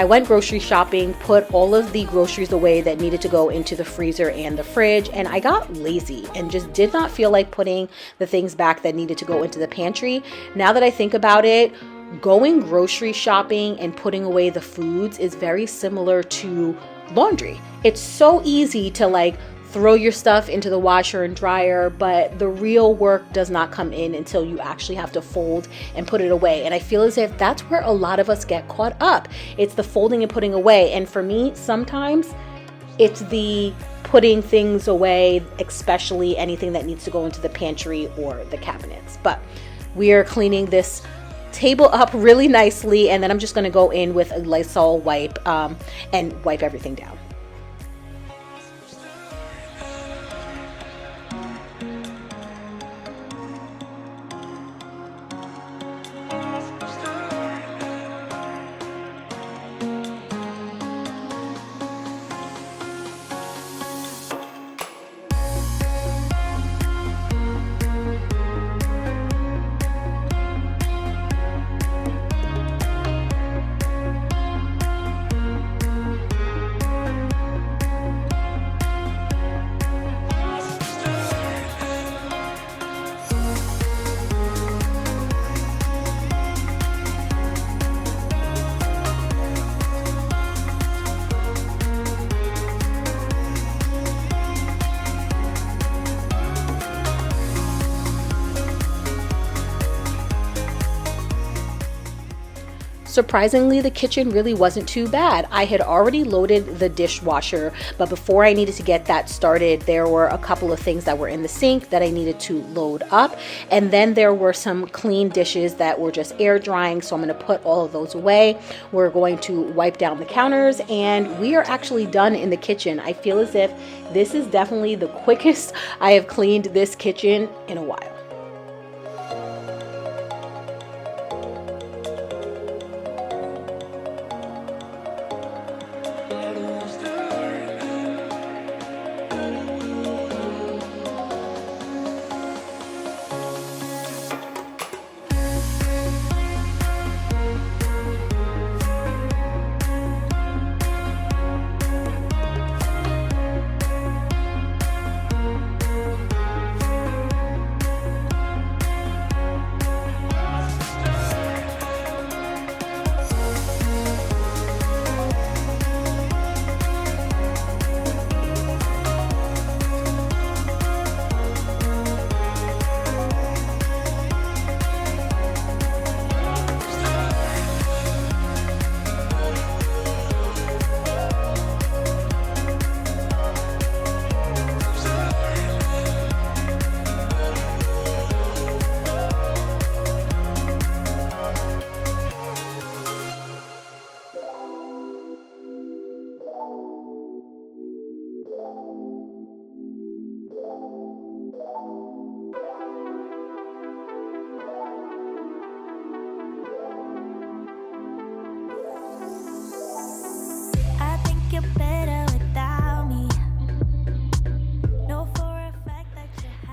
S1: I went grocery shopping, put all of the groceries away that needed to go into the freezer and the fridge, and I got lazy and just did not feel like putting the things back that needed to go into the pantry. Now that I think about it, going grocery shopping and putting away the foods is very similar to laundry. It's so easy to like throw your stuff into the washer and dryer, but the real work does not come in until you actually have to fold and put it away. And I feel as if that's where a lot of us get caught up. It's the folding and putting away. And for me, sometimes it's the putting things away, especially anything that needs to go into the pantry or the cabinets. But we are cleaning this table up really nicely, and then I'm just going to go in with a Lysol wipe and wipe everything down. Surprisingly, the kitchen really wasn't too bad. I had already loaded the dishwasher, but before I needed to get that started, there were a couple of things that were in the sink that I needed to load up. And then there were some clean dishes that were just air drying, so I'm going to put all of those away. We're going to wipe down the counters, and we are actually done in the kitchen. I feel as if this is definitely the quickest I have cleaned this kitchen in a while.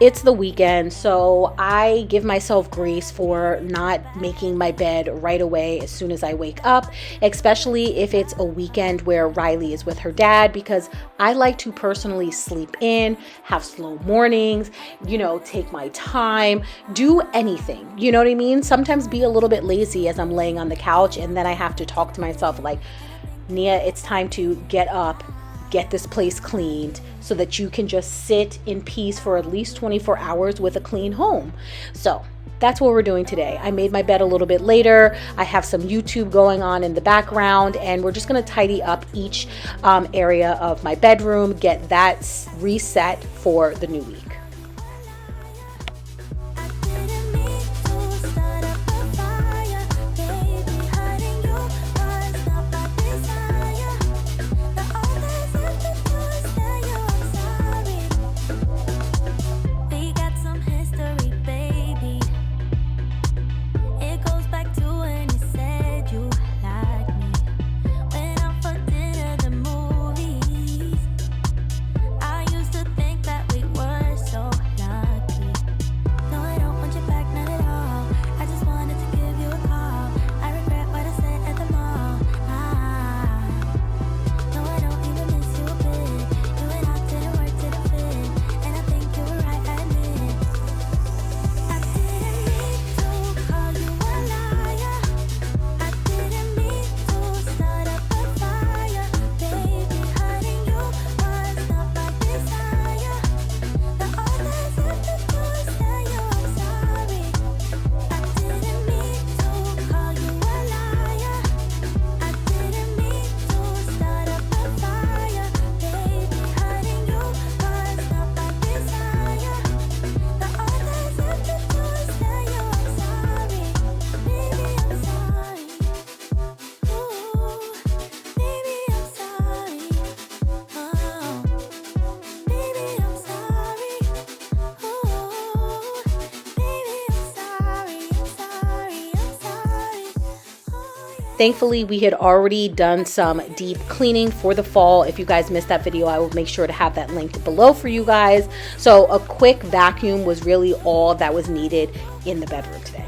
S1: It's the weekend, so I give myself grace for not making my bed right away as soon as I wake up, especially if it's a weekend where Riley is with her dad, because I like to personally sleep in, have slow mornings, take my time, do anything, you know what I mean? Sometimes be a little bit lazy as I'm laying on the couch, and then I have to talk to myself like, Nia, it's time to get up, get this place cleaned so that you can just sit in peace for at least 24 hours with a clean home. So that's what we're doing today. I made my bed a little bit later. I have some YouTube going on in the background, and we're just going to tidy up each area of my bedroom, get that reset for the new week. Thankfully, we had already done some deep cleaning for the fall. If you guys missed that video, I will make sure to have that linked below for you guys. So a quick vacuum was really all that was needed in the bedroom today.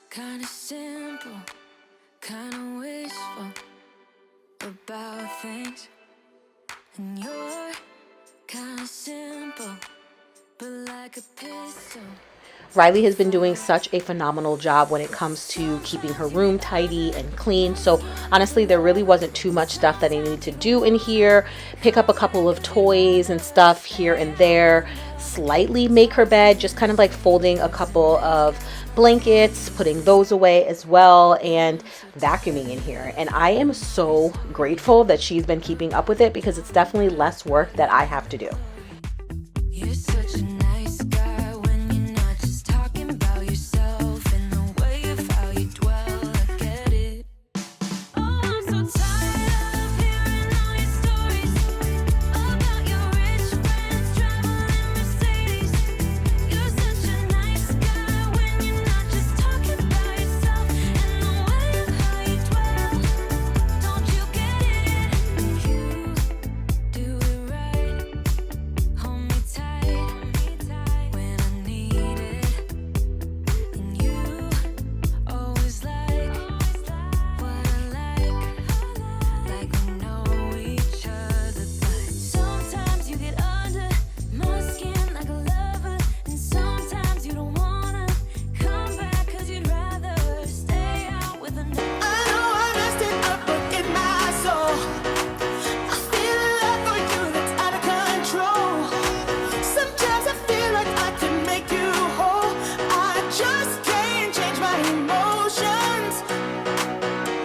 S3: Kinda simple, kinda wishful about things, and you're kinda simple, but like a pistol.
S1: Riley has been doing such a phenomenal job when it comes to keeping her room tidy and clean. So honestly, there really wasn't too much stuff that I needed to do in here. Pick up a couple of toys and stuff here and there, slightly make her bed, just kind of like folding a couple of blankets, putting those away as well, and vacuuming in here. And I am so grateful that she's been keeping up with it, because it's definitely less work that I have to do.
S3: You're such a nice guy when you're not just talking about yourself, and the way of how you dwell, I get it. Oh, I'm so tired of hearing all your stories about your rich friends traveling Mercedes. You're such a nice guy when you're not just talking about yourself, and the way of how you dwell. Don't you get it? You do it right. Hold me tight when I need it, and you always like what I like we know each other. But sometimes you get under my skin like a lover, and sometimes you don't wanna come back 'cause you'd rather stay out with another. I know I messed it up, but in my soul I feel a love for you that's out of control. Sometimes I feel like I can make you whole. I just can't change my emotions.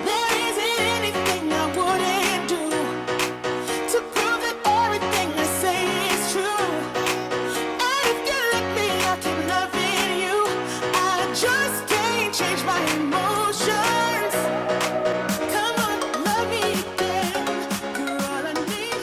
S3: There isn't anything I wouldn't do to prove that everything I say is true. And if you let me, I'll keep loving you. I just can't change my emotions. Come on, love me again. You're all I need.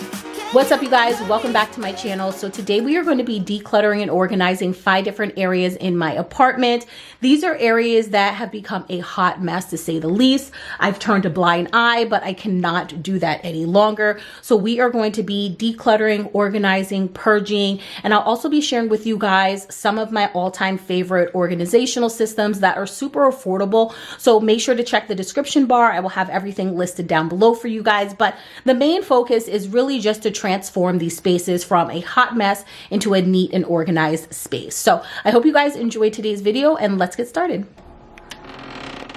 S1: What's up, you guys? Welcome back to my channel. So today we are going to be decluttering and organizing 5 different areas in my apartment. These are areas that have become a hot mess, to say the least. I've turned a blind eye, but I cannot do that any longer. So we are going to be decluttering, organizing, purging, and I'll also be sharing with you guys some of my all-time favorite organizational systems that are super affordable. So make sure to check the description bar. I will have everything listed down below for you guys. But the main focus is really just to transform these spaces from a hot mess into a neat and organized space. So I hope you guys enjoyed today's video, and let's get started.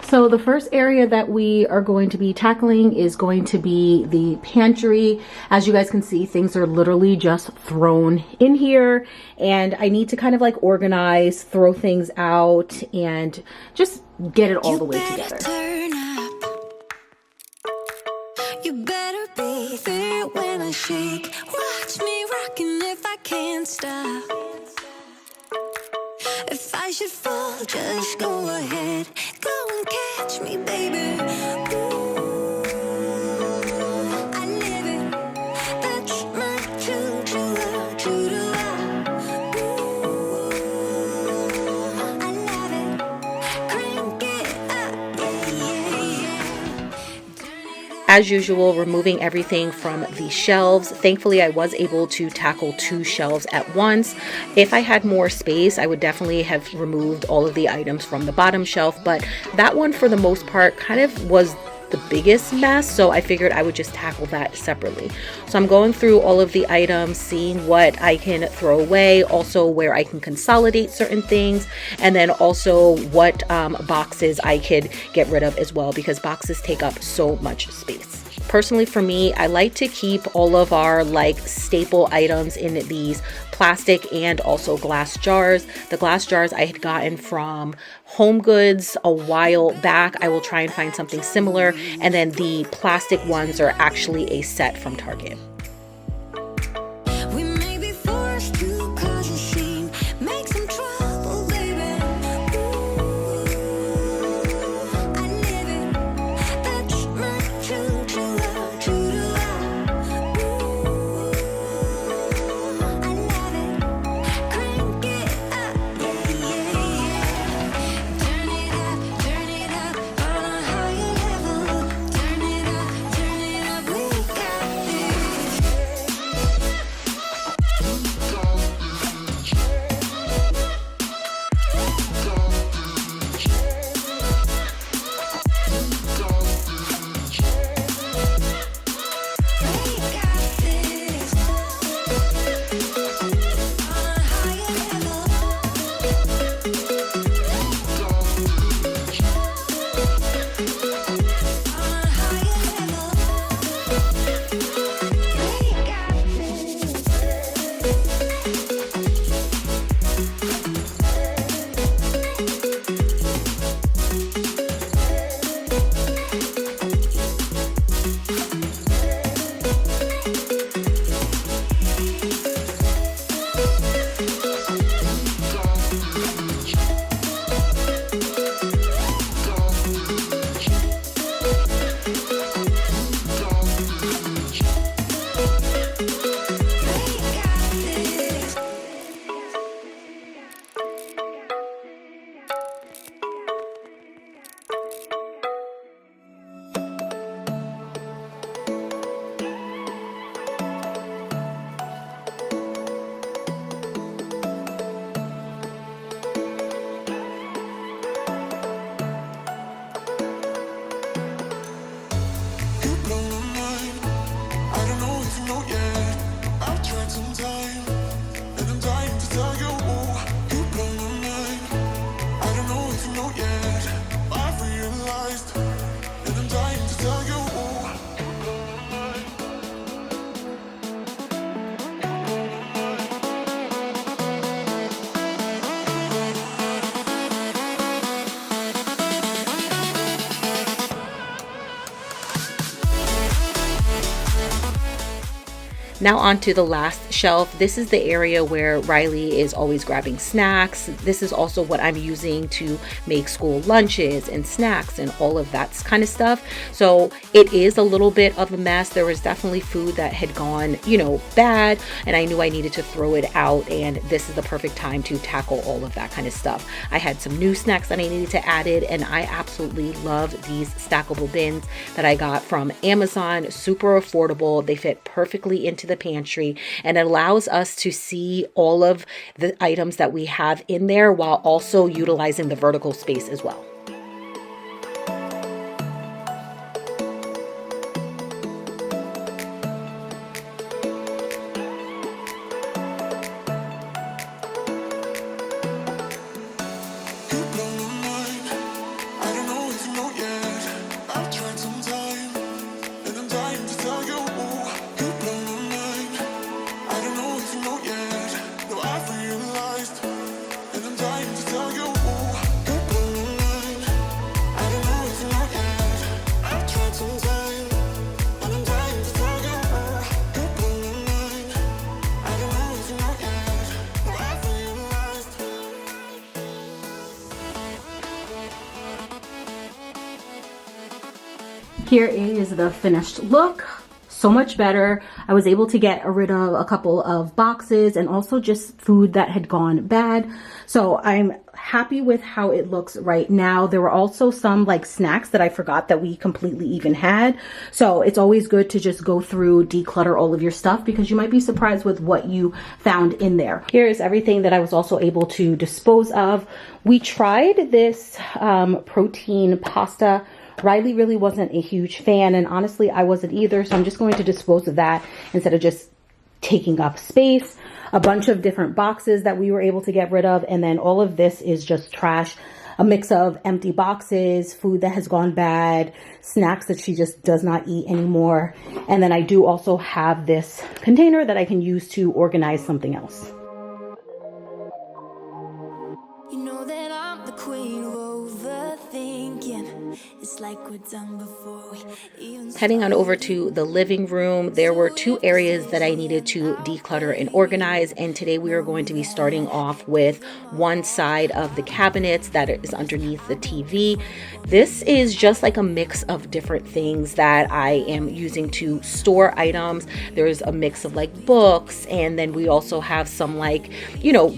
S1: So the first area that we are going to be tackling is going to be the pantry. As you guys can see, things are literally just thrown in here, and I need to kind of like organize, throw things out, and just get it all the way together.
S3: Turn up. You better be there when I shake. Watch me rocking if I can't stop. If I should fall, just go ahead. Go and catch me, baby. Ooh, I live it. That's my true love. Ooh, I love it. Crank it up, yeah.
S1: As usual, removing everything from the shelves. Thankfully, I was able to tackle 2 shelves at once. If I had more space, I would definitely have removed all of the items from the bottom shelf, but that one for the most part kind of was the biggest mess, so I figured I would just tackle that separately. So I'm going through all of the items, seeing what I can throw away, also where I can consolidate certain things, and then also what boxes I could get rid of as well, because boxes take up so much space. Personally for me, I like to keep all of our like staple items in these plastic and also glass jars. The glass jars I had gotten from Home Goods a while back. I will try and find something similar. And then the plastic ones are actually a set from Target.
S3: We may be forced to cause a scene, make some trouble, baby. Ooh, I live it. That's my true to love, true to love. Ooh, I love it. Crank it up, yeah, yeah, yeah. Turn it up on a higher level. Turn it up, we got this.
S2: You blow my mind. I don't know if you know yet. I've tried some time, and I'm dying to tell you. You blow my mind. I don't know if you know yet. I've realized, and I'm dying to tell you.
S1: Now onto the last shelf. This is the area where Riley is always grabbing snacks. This is also what I'm using to make school lunches and snacks and all of that kind of stuff. So it is a little bit of a mess. There was definitely food that had gone, bad, and I knew I needed to throw it out, and this is the perfect time to tackle all of that kind of stuff. I had some new snacks that I needed to add in, and I absolutely love these stackable bins that I got from Amazon. Super affordable. They fit perfectly into the pantry, and it allows us to see all of the items that we have in there while also utilizing the vertical space as well.
S2: You blow my mind. I don't know if you know yet. I've tried some time, and I'm dying to tell you. You blow my mind. I don't know if you know yet. No, I've realized, and I'm dying to tell you. You blow my mind. I don't know if you know yet. I've tried some time, and I'm dying to tell you. You blow my mind. I don't know if you know yet. No, I've realized.
S1: Here is the finished look. So much better. I was able to get rid of a couple of boxes and also just food that had gone bad. So I'm happy with how it looks right now. There were also some like snacks that I forgot that we completely even had. So it's always good to just go through, declutter all of your stuff, because you might be surprised with what you found in there. Here is everything that I was also able to dispose of. We tried this protein pasta. Riley really wasn't a huge fan, and honestly I wasn't either, so I'm just going to dispose of that instead of just taking up space. A bunch of different boxes that we were able to get rid of, and then all of this is just trash. a mix of empty boxes, food that has gone bad, snacks that she just does not eat anymore. And then I do also have this container that I can use to organize something else.
S3: You know that I'm the queen of overthinking. It's like we're done before we even
S1: Heading on over to the living room, there were two areas that I needed to declutter and organize, and today we are going to be starting off with one side of the cabinets that is underneath the TV. This is just like a mix of different things that I am using to store items. There's a mix of like books, and then we also have some like,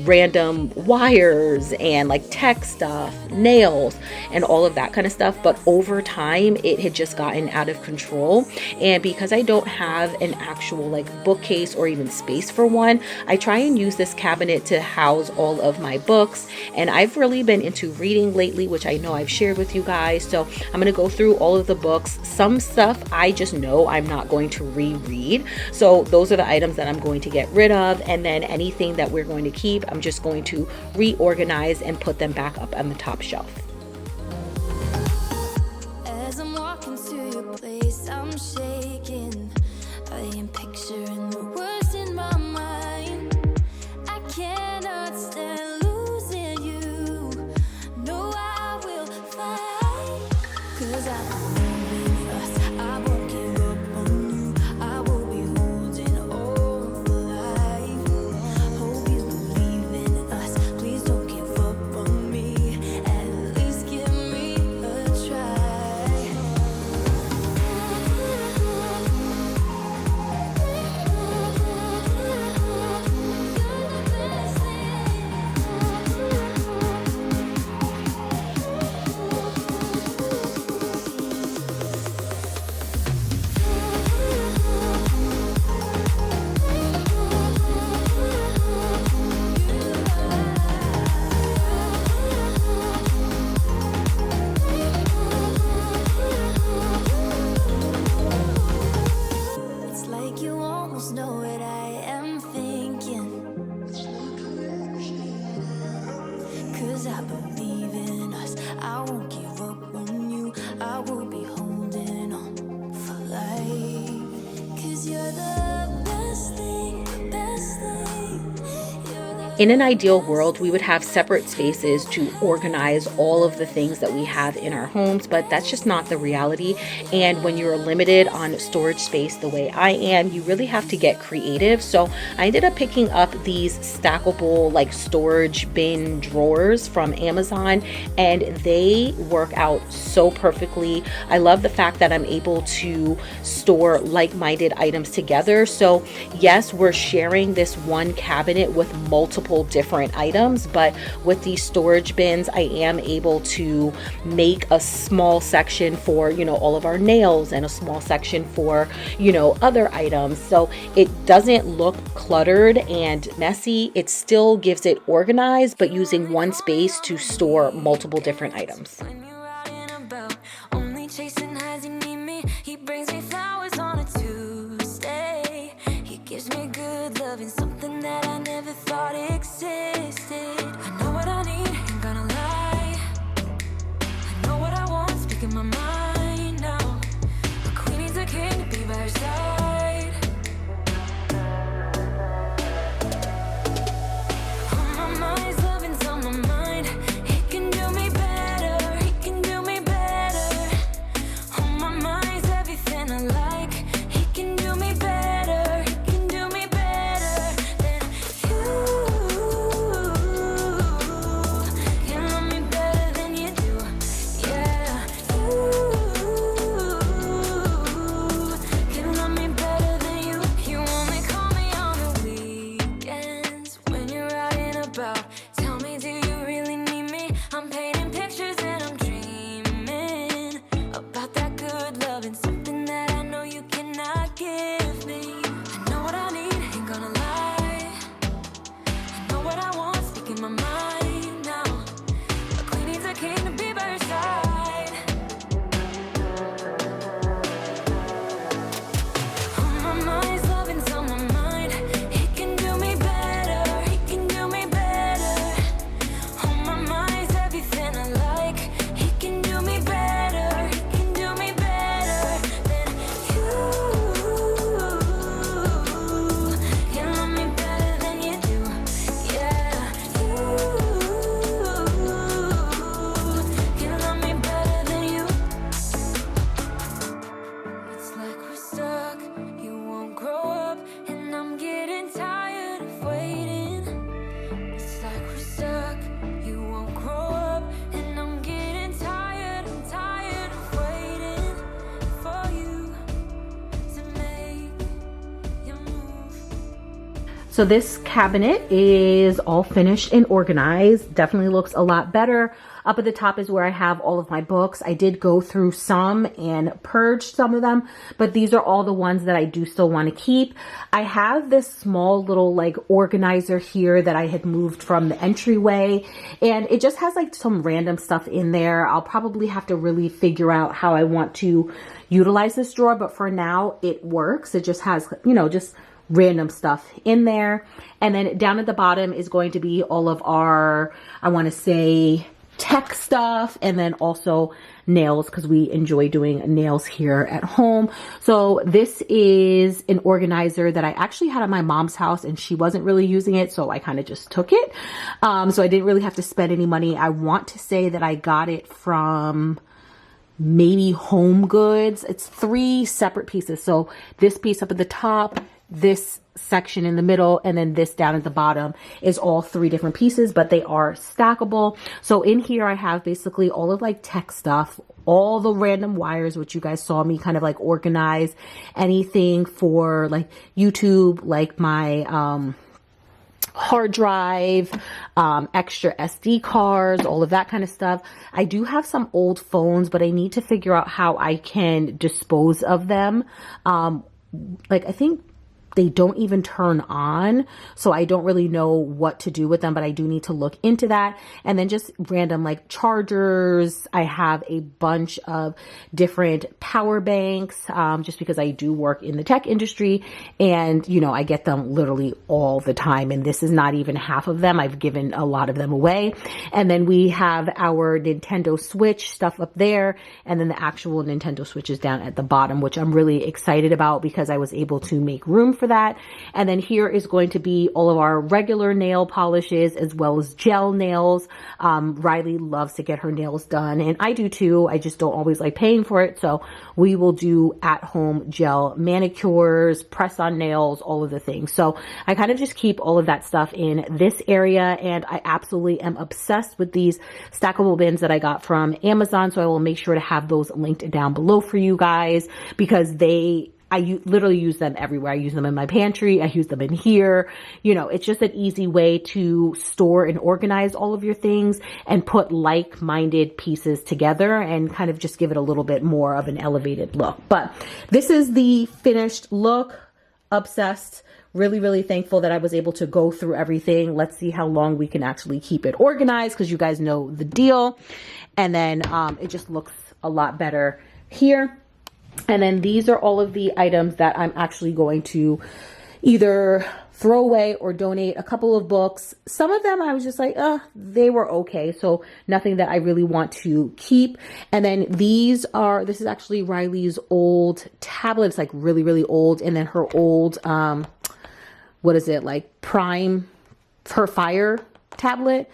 S1: random wires and like tech stuff, nails, and all of that kind of stuff. But over time, it had just gotten out of control. And because I don't have an actual like bookcase or even space for one, I try and use this cabinet to house all of my books. And I've really been into reading lately, which I know I've shared with you guys. So I'm going to go through all of the books. Some stuff I just know I'm not going to reread. So those are the items that I'm going to get rid of. And then anything that we're going to keep, I'm just going to reorganize and put them back up on the top shelf.
S3: As I'm walking to your place, I'm shaking. I am picturing the words in my mind. I cannot stand losing you. No, I will fight. 'Cause I believe in us. I won't give up on you. I will be holding on for life. Hope you believe in us. Please don't give up on me. At least give me a try. It's like you almost know what I am thinking. 'Cause I believe in us. I won't give up on you. I will be holding on for life. 'Cause you're the best thing, best thing. You're the
S1: In an ideal world, we would have separate spaces to organize all of the things that we have in our homes, but that's just not the reality. And when you're limited on storage space the way I am, you really have to get creative. So I ended up picking up these stackable like storage bin drawers from Amazon, and they work out so perfectly. I love the fact that I'm able to store like-minded items together. So yes, we're sharing this one cabinet with multiple different items, but with these storage bins, I am able to make a small section for, all of our nails, and a small section for, other items. So it doesn't look cluttered and messy. It still gives it organized, but using one space to store multiple different items.
S3: when you're out and about, only chasing highs, you need me. He brings me flowers on a Tuesday. He gives me good loving, something that I never thought existed. I know what I need, ain't gonna lie. I know what I want, speaking my mind now. A queen needs a king to be by her side. On my mind's loving's on my mind. He can do me better, he can do me better. On my mind's everything I like. He can do me better, he can do me better than you. Can love me better than you do. Yeah, you can love me better than you. You only call me on the weekends when you're out and about. Tell me, do you really need me? I'm painting pictures and I'm dreaming about that good love and something that I know you cannot give me. I know what I need, ain't gonna lie. I know what I want, speaking my mind now. A queen needs a king to be by her side. On my mind's loving's on my mind. He can do me better, he can do me better. On my mind's everything I like.
S1: So this cabinet is all finished and organized. Definitely looks a lot better. Up at the top is where I have all of my books. I did go through some and purge some of them, but these are all the ones that I do still want to keep. I have this small little like organizer here that I had moved from the entryway, and it just has like some random stuff in there. I'll probably have to really figure out how I want to utilize this drawer, but for now it works. It just has, you know, just random stuff in there. And then down at the bottom is going to be all of our, I want to say, tech stuff, and then also nails, because we enjoy doing nails here at home. So this is an organizer that I actually had at my mom's house, and she wasn't really using it, so I kind of just took it. So I didn't really have to spend any money. I want to say that I got it from maybe Home Goods. It's 3 separate pieces. So this piece up at the top, this section in the middle, and then this down at the bottom is all 3 different pieces, but they are stackable. So in here I have basically all of like tech stuff, all the random wires, which you guys saw me kind of like organize, anything for like YouTube, like my hard drive, extra SD cards, all of that kind of stuff. I do have some old phones, but I need to figure out how I can dispose of them. Like I think they don't even turn on, so I don't really know what to do with them, but I do need to look into that. And then just random like chargers. I have a bunch of different power banks, just because I do work in the tech industry, and you know, I get them literally all the time, and this is not even half of them. I've given a lot of them away. And then we have our Nintendo Switch stuff up there, and then the actual Nintendo Switch is down at the bottom, which I'm really excited about because I was able to make room for that. And then here is going to be all of our regular nail polishes as well as gel nails. Riley loves to get her nails done, and I do too. I just don't always like paying for it. So we will do at-home gel manicures, press-on nails, all of the things. So I kind of just keep all of that stuff in this area, and I absolutely am obsessed with these stackable bins that I got from Amazon. So I will make sure to have those linked down below for you guys, because I literally use them everywhere. I use them in my pantry. I use them in here. You know, it's just an easy way to store and organize all of your things and put like-minded pieces together and kind of just give it a little bit more of an elevated look. But this is the finished look. Obsessed. Really, really thankful that I was able to go through everything. Let's see how long we can actually keep it organized, because you guys know the deal. And then it just looks a lot better here. And then these are all of the items that I'm actually going to either throw away or donate. A couple of books. Some of them I was just like, they were okay. So nothing that I really want to keep. And then this is actually Riley's old tablet. It's like really, really old. And then her old, what is it? Like Prime, her Fire tablet.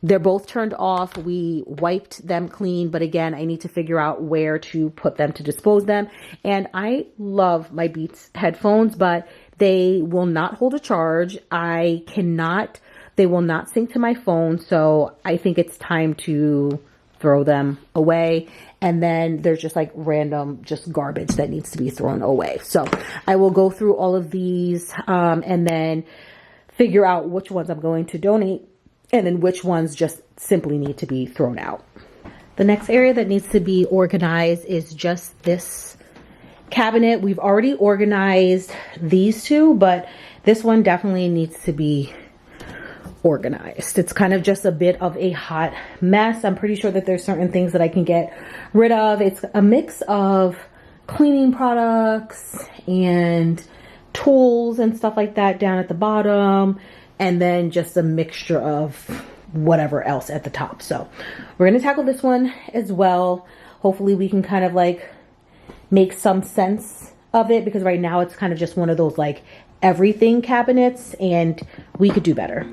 S1: They're both turned off. We wiped them clean, but again, I need to figure out where to put them to dispose them. And I love my Beats headphones, but they will not hold a charge. They will not sync to my phone. So I think it's time to throw them away. And then there's just like random, just garbage that needs to be thrown away. So I will go through all of these, and then figure out which ones I'm going to donate, and then which ones just simply need to be thrown out. The next area that needs to be organized is just this cabinet. We've already organized these two, but this one definitely needs to be organized. It's kind of just a bit of a hot mess. I'm pretty sure that there's certain things that I can get rid of. It's a mix of cleaning products and tools and stuff like that down at the bottom, and then just a mixture of whatever else at the top. So we're going to tackle this one as well. Hopefully we can kind of like make some sense of it, because right now it's kind of just one of those like everything cabinets, and we could do better.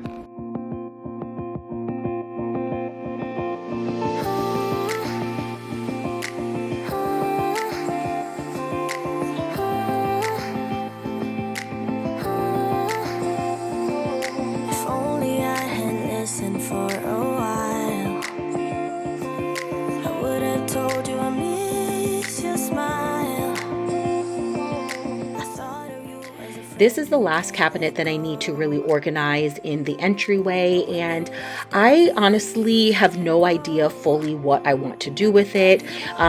S1: This is the last cabinet that I need to really organize in the entryway, and I honestly have no idea fully what I want to do with it.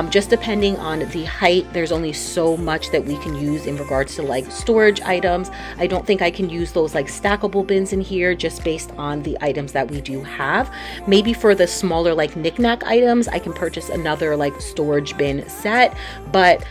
S1: Just depending on the height, there's only so much that we can use in regards to like storage items. I don't think I can use those like stackable bins in here just based on the items that we do have. Maybe for the smaller like knickknack items, I can purchase another like storage bin set, but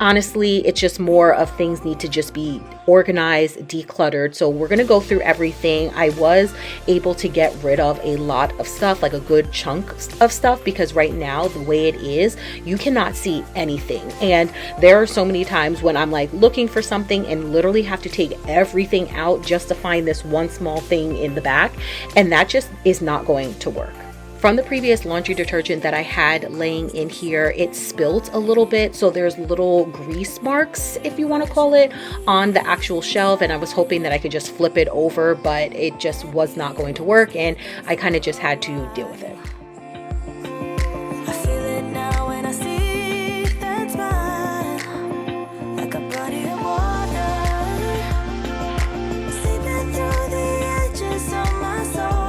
S1: honestly, it's just more of things need to just be organized, decluttered. So we're going to go through everything. I was able to get rid of a lot of stuff, like a good chunk of stuff, because right now the way it is, you cannot see anything. And there are so many times when I'm like looking for something and literally have to take everything out just to find this one small thing in the back. And that just is not going to work. From the previous laundry detergent that I had laying in here, it spilled a little bit. So there's little grease marks, if you want to call it, on the actual shelf. And I was hoping that I could just flip it over, but it just was not going to work. And I kind of just had to deal with it.
S3: I feel it now when I see that smile, like a body of water, seeping through the edges of my soul.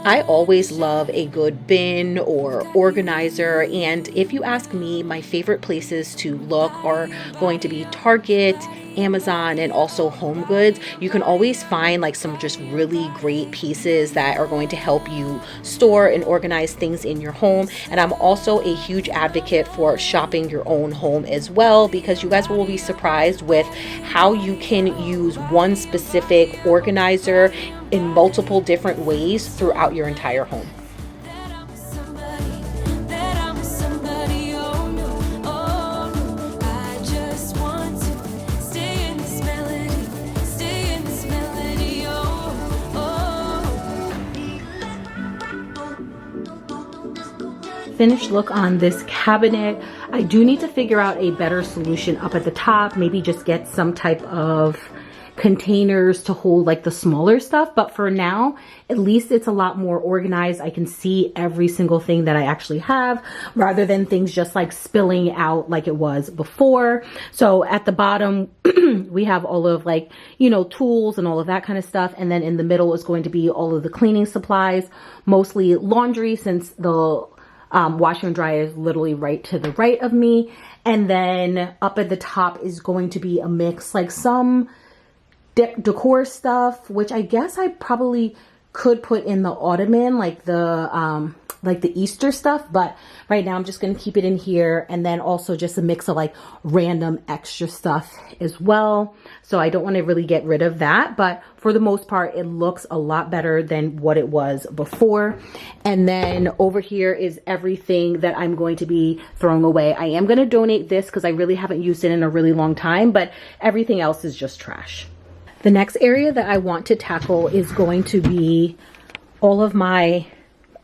S1: I always love a good bin or organizer, and if you ask me, my favorite places to look are going to be Target, Amazon, and also Home Goods. You can always find like some just really great pieces that are going to help you store and organize things in your home. And I'm also a huge advocate for shopping your own home as well, because you guys will be surprised with how you can use one specific organizer in multiple different ways throughout your entire home. Finished look on this cabinet. I do need to figure out a better solution up at the top, maybe just get some type of containers to hold like the smaller stuff, but for now at least it's a lot more organized. I can see every single thing that I actually have rather than things just like spilling out like it was before. So at the bottom we have all of like, you know, tools and all of that kind of stuff, and then in the middle is going to be all of the cleaning supplies, mostly laundry since the washer and dryer is literally right to the right of me. And then up at the top is going to be a mix, like some decor stuff, which I guess I probably could put in the ottoman, like the Easter stuff, but right now I'm just going to keep it in here. And then also just a mix of like random extra stuff as well. So I don't want to really get rid of that, but for the most part it looks a lot better than what it was before. And then over here is everything that I'm going to be throwing away. I am going to donate this because I really haven't used it in a really long time, but everything else is just trash. The next area that I want to tackle is going to be all of my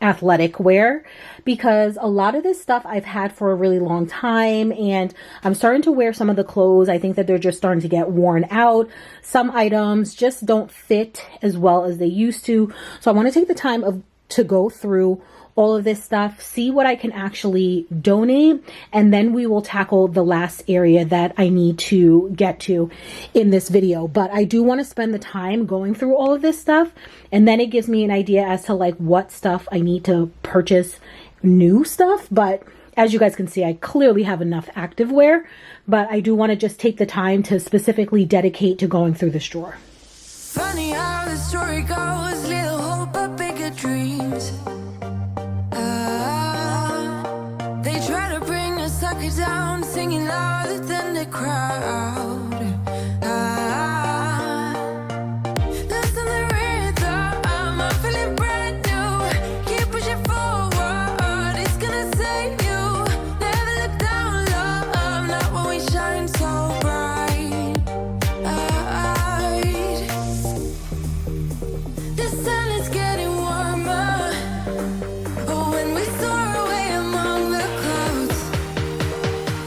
S1: athletic wear, because a lot of this stuff I've had for a really long time, and I'm starting to wear some of the clothes. I think that they're just starting to get worn out. Some items just don't fit as well as they used to. So I want to take the time to go through all of this stuff, see what I can actually donate, and then we will tackle the last area that I need to get to in this video. But I do want to spend the time going through all of this stuff, and then it gives me an idea as to like what stuff I need to purchase, new stuff. But as you guys can see, I clearly have enough activewear, but I do want to just take the time to specifically dedicate to going through this drawer.
S3: Funny how the story goes, little hope but bigger dreams. They try to bring a sucker down, singing louder than the crowd. Listen the rhythm, I'm feeling brand new. Keep pushing forward, it's gonna save you. Never look down, love, not when we shine so bright. The sun is getting warmer, but when we soar away among the clouds,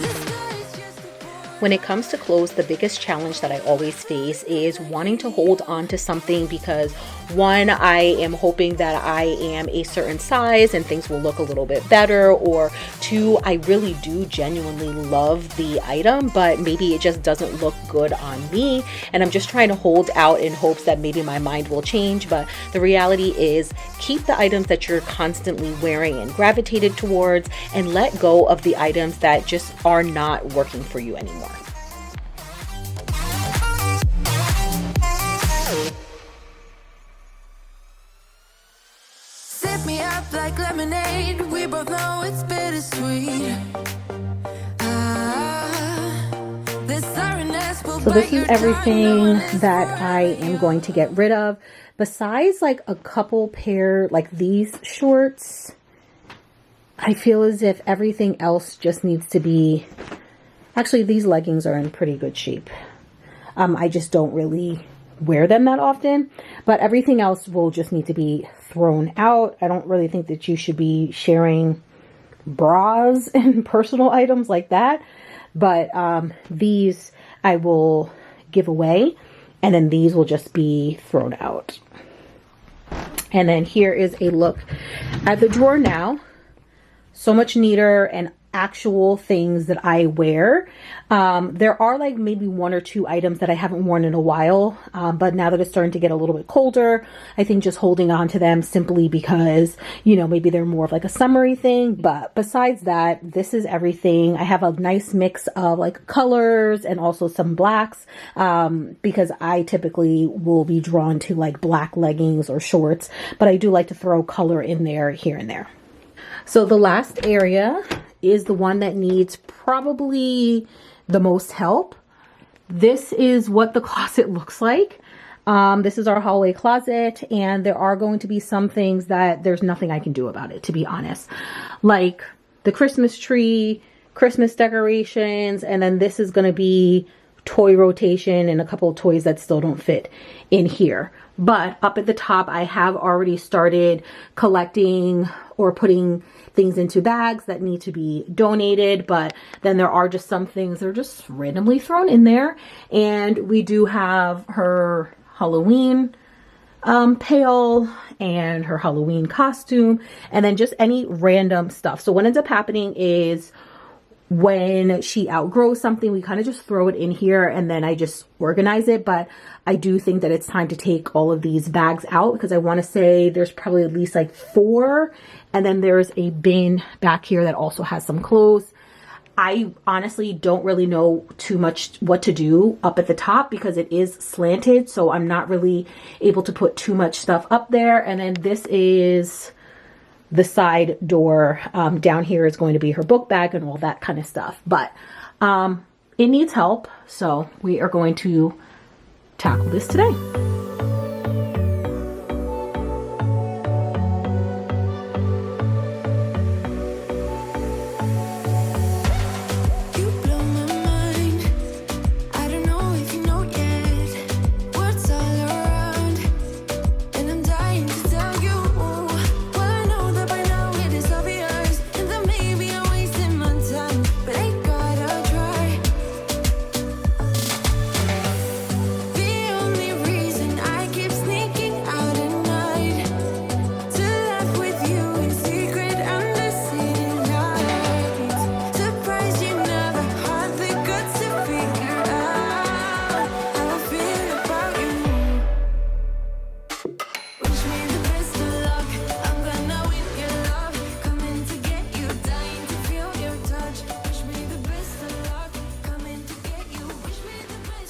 S3: the sky is just a border.
S1: When it comes to clothes, the biggest challenge that I always face is wanting to hold on to something because one, I am hoping that I am a certain size and things will look a little bit better, or two, I really do genuinely love the item, but maybe it just doesn't look good on me, and I'm just trying to hold out in hopes that maybe my mind will change. But the reality is, keep the items that you're constantly wearing and gravitated towards, and let go of the items that just are not working for you anymore.
S3: Sip me up like lemonade. We both know it's bittersweet.
S1: So this is everything that I am going to get rid of, besides like a couple pair, like these shorts. I feel as if everything else just needs to be, actually these leggings are in pretty good shape. I just don't really wear them that often, but everything else will just need to be thrown out. I don't really think that you should be sharing bras and personal items like that, but these I will give away, and then these will just be thrown out. And then here is a look at the drawer now. So much neater and actual things that I wear. There are like maybe one or two items that I haven't worn in a while, but now that it's starting to get a little bit colder, I think just holding on to them simply because, you know, maybe they're more of like a summery thing. But besides that, this is everything. I have a nice mix of like colors and also some blacks, because I typically will be drawn to like black leggings or shorts, but I do like to throw color in there here and there. So the last area is the one that needs probably the most help. This is what the closet looks like. This is our hallway closet, and there are going to be some things that there's nothing I can do about it, to be honest. Like the Christmas tree, Christmas decorations, and then this is going to be toy rotation and a couple of toys that still don't fit in here. But up at the top, I have already started collecting or putting things into bags that need to be donated. But then there are just some things that are just randomly thrown in there. And we do have her Halloween pail and her Halloween costume, and then just any random stuff. So what ends up happening is when she outgrows something, we kind of just throw it in here and then I just organize it. But I do think that it's time to take all of these bags out, because I want to say there's probably at least like 4. And then there's a bin back here that also has some clothes. I honestly don't really know too much what to do up at the top because it is slanted. So I'm not really able to put too much stuff up there. And then this is the side door. Down here is going to be her book bag and all that kind of stuff. But it needs help. So we are going to tackle this today.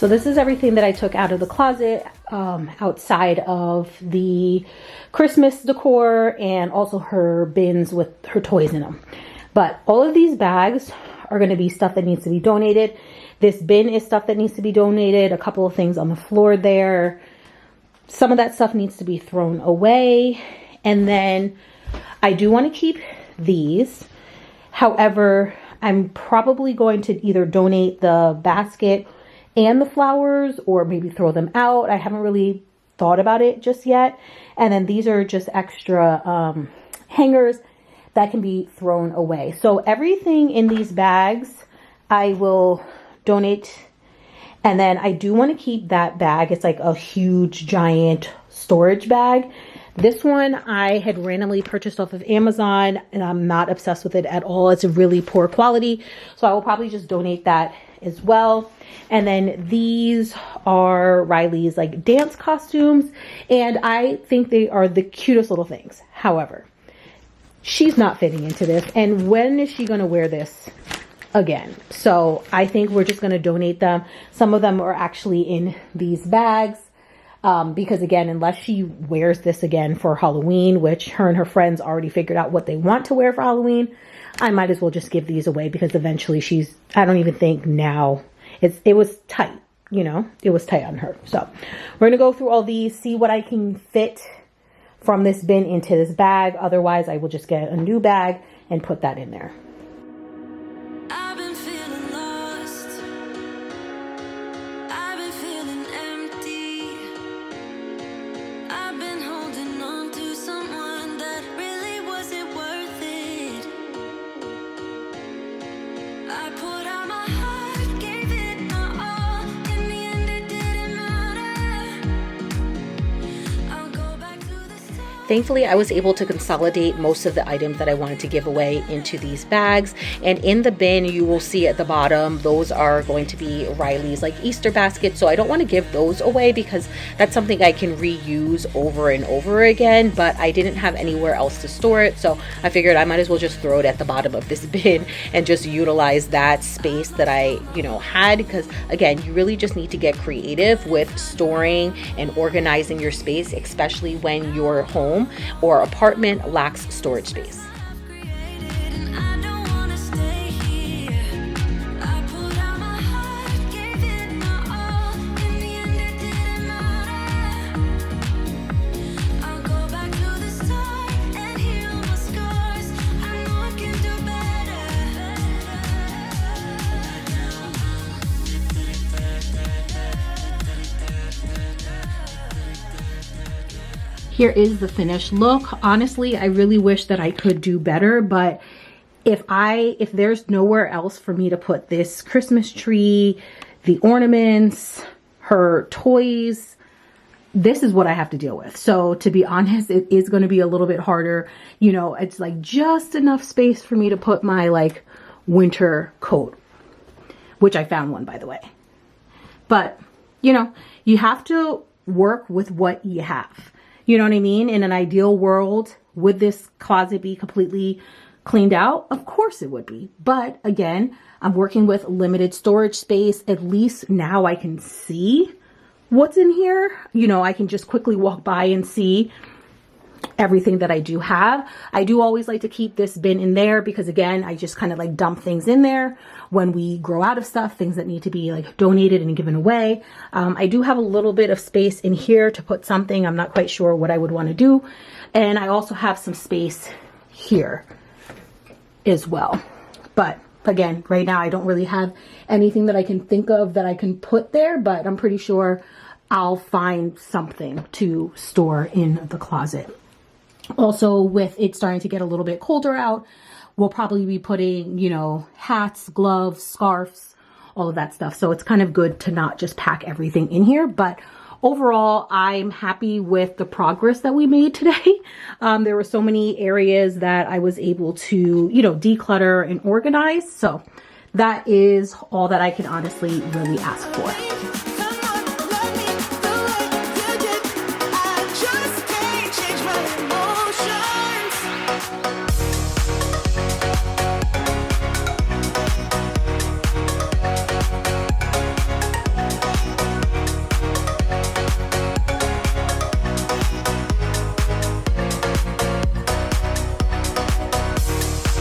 S1: So this is everything that I took out of the closet outside of the Christmas decor and also her bins with her toys in them. But all of these bags are going to be stuff that needs to be donated. This bin is stuff that needs to be donated. A couple of things on the floor there. Some of that stuff needs to be thrown away. And then I do want to keep these. However, I'm probably going to either donate the basket and the flowers or maybe throw them out. I haven't really thought about it just yet. And then these are just extra hangers that can be thrown away. So everything in these bags I will donate. And then I do want to keep that bag. It's like a huge giant storage bag. This one I had randomly purchased off of Amazon and I'm not obsessed with it at all. It's a really poor quality. So I will probably just donate that as well. And then these are Riley's like dance costumes. And I think they are the cutest little things. However, she's not fitting into this. And when is she going to wear this again? So I think we're just going to donate them. Some of them are actually in these bags. Because again, unless she wears this again for Halloween, which her and her friends already figured out what they want to wear for Halloween, I might as well just give these away because eventually I don't even think now, it was tight, you know, it was tight on her. So we're going to go through all these, see what I can fit from this bin into this bag. Otherwise, I will just get a new bag and put that in there.
S3: I've been feeling lost. I've been feeling empty. I've been holding on to someone that really wasn't worth it. I put out my heart, gave it my all. In the end, it didn't matter. I'll go back to the start.
S1: Thankfully, I was able to consolidate most of the items that I wanted to give away into these bags. And in the bin, you will see at the bottom, those are going to be Riley's like Easter baskets. So I don't want to give those away because that's something I can reuse over and over again, but I didn't have anywhere else to store it. So I figured I might as well just throw it at the bottom of this bin and just utilize that space that I, had, because again, you really just need to get creative with storing and organizing your space, especially when your home or apartment lacks storage space. Here is the finished look. Honestly, I really wish that I could do better, but if there's nowhere else for me to put this Christmas tree, the ornaments, her toys, this is what I have to deal with. So to be honest, it is going to be a little bit harder. It's like just enough space for me to put my like winter coat, which I found one, by the way. But, you have to work with what you have. You know what I mean? In an ideal world, would this closet be completely cleaned out? Of course it would be. But again, I'm working with limited storage space. At least now I can see what's in here. I can just quickly walk by and see everything that I do have. I do always like to keep this bin in there because again, I just kind of like dump things in there when we grow out of stuff, things that need to be like donated and given away. I do have a little bit of space in here to put something. I'm not quite sure what I would want to do. And I also have some space here as well. But again, right now I don't really have anything that I can think of that I can put there, but I'm pretty sure I'll find something to store in the closet. Also, with it starting to get a little bit colder out, we'll probably be putting, hats, gloves, scarves, all of that stuff. So it's kind of good to not just pack everything in here. But overall, I'm happy with the progress that we made today. There were so many areas that I was able to, declutter and organize. So that is all that I can honestly really ask for.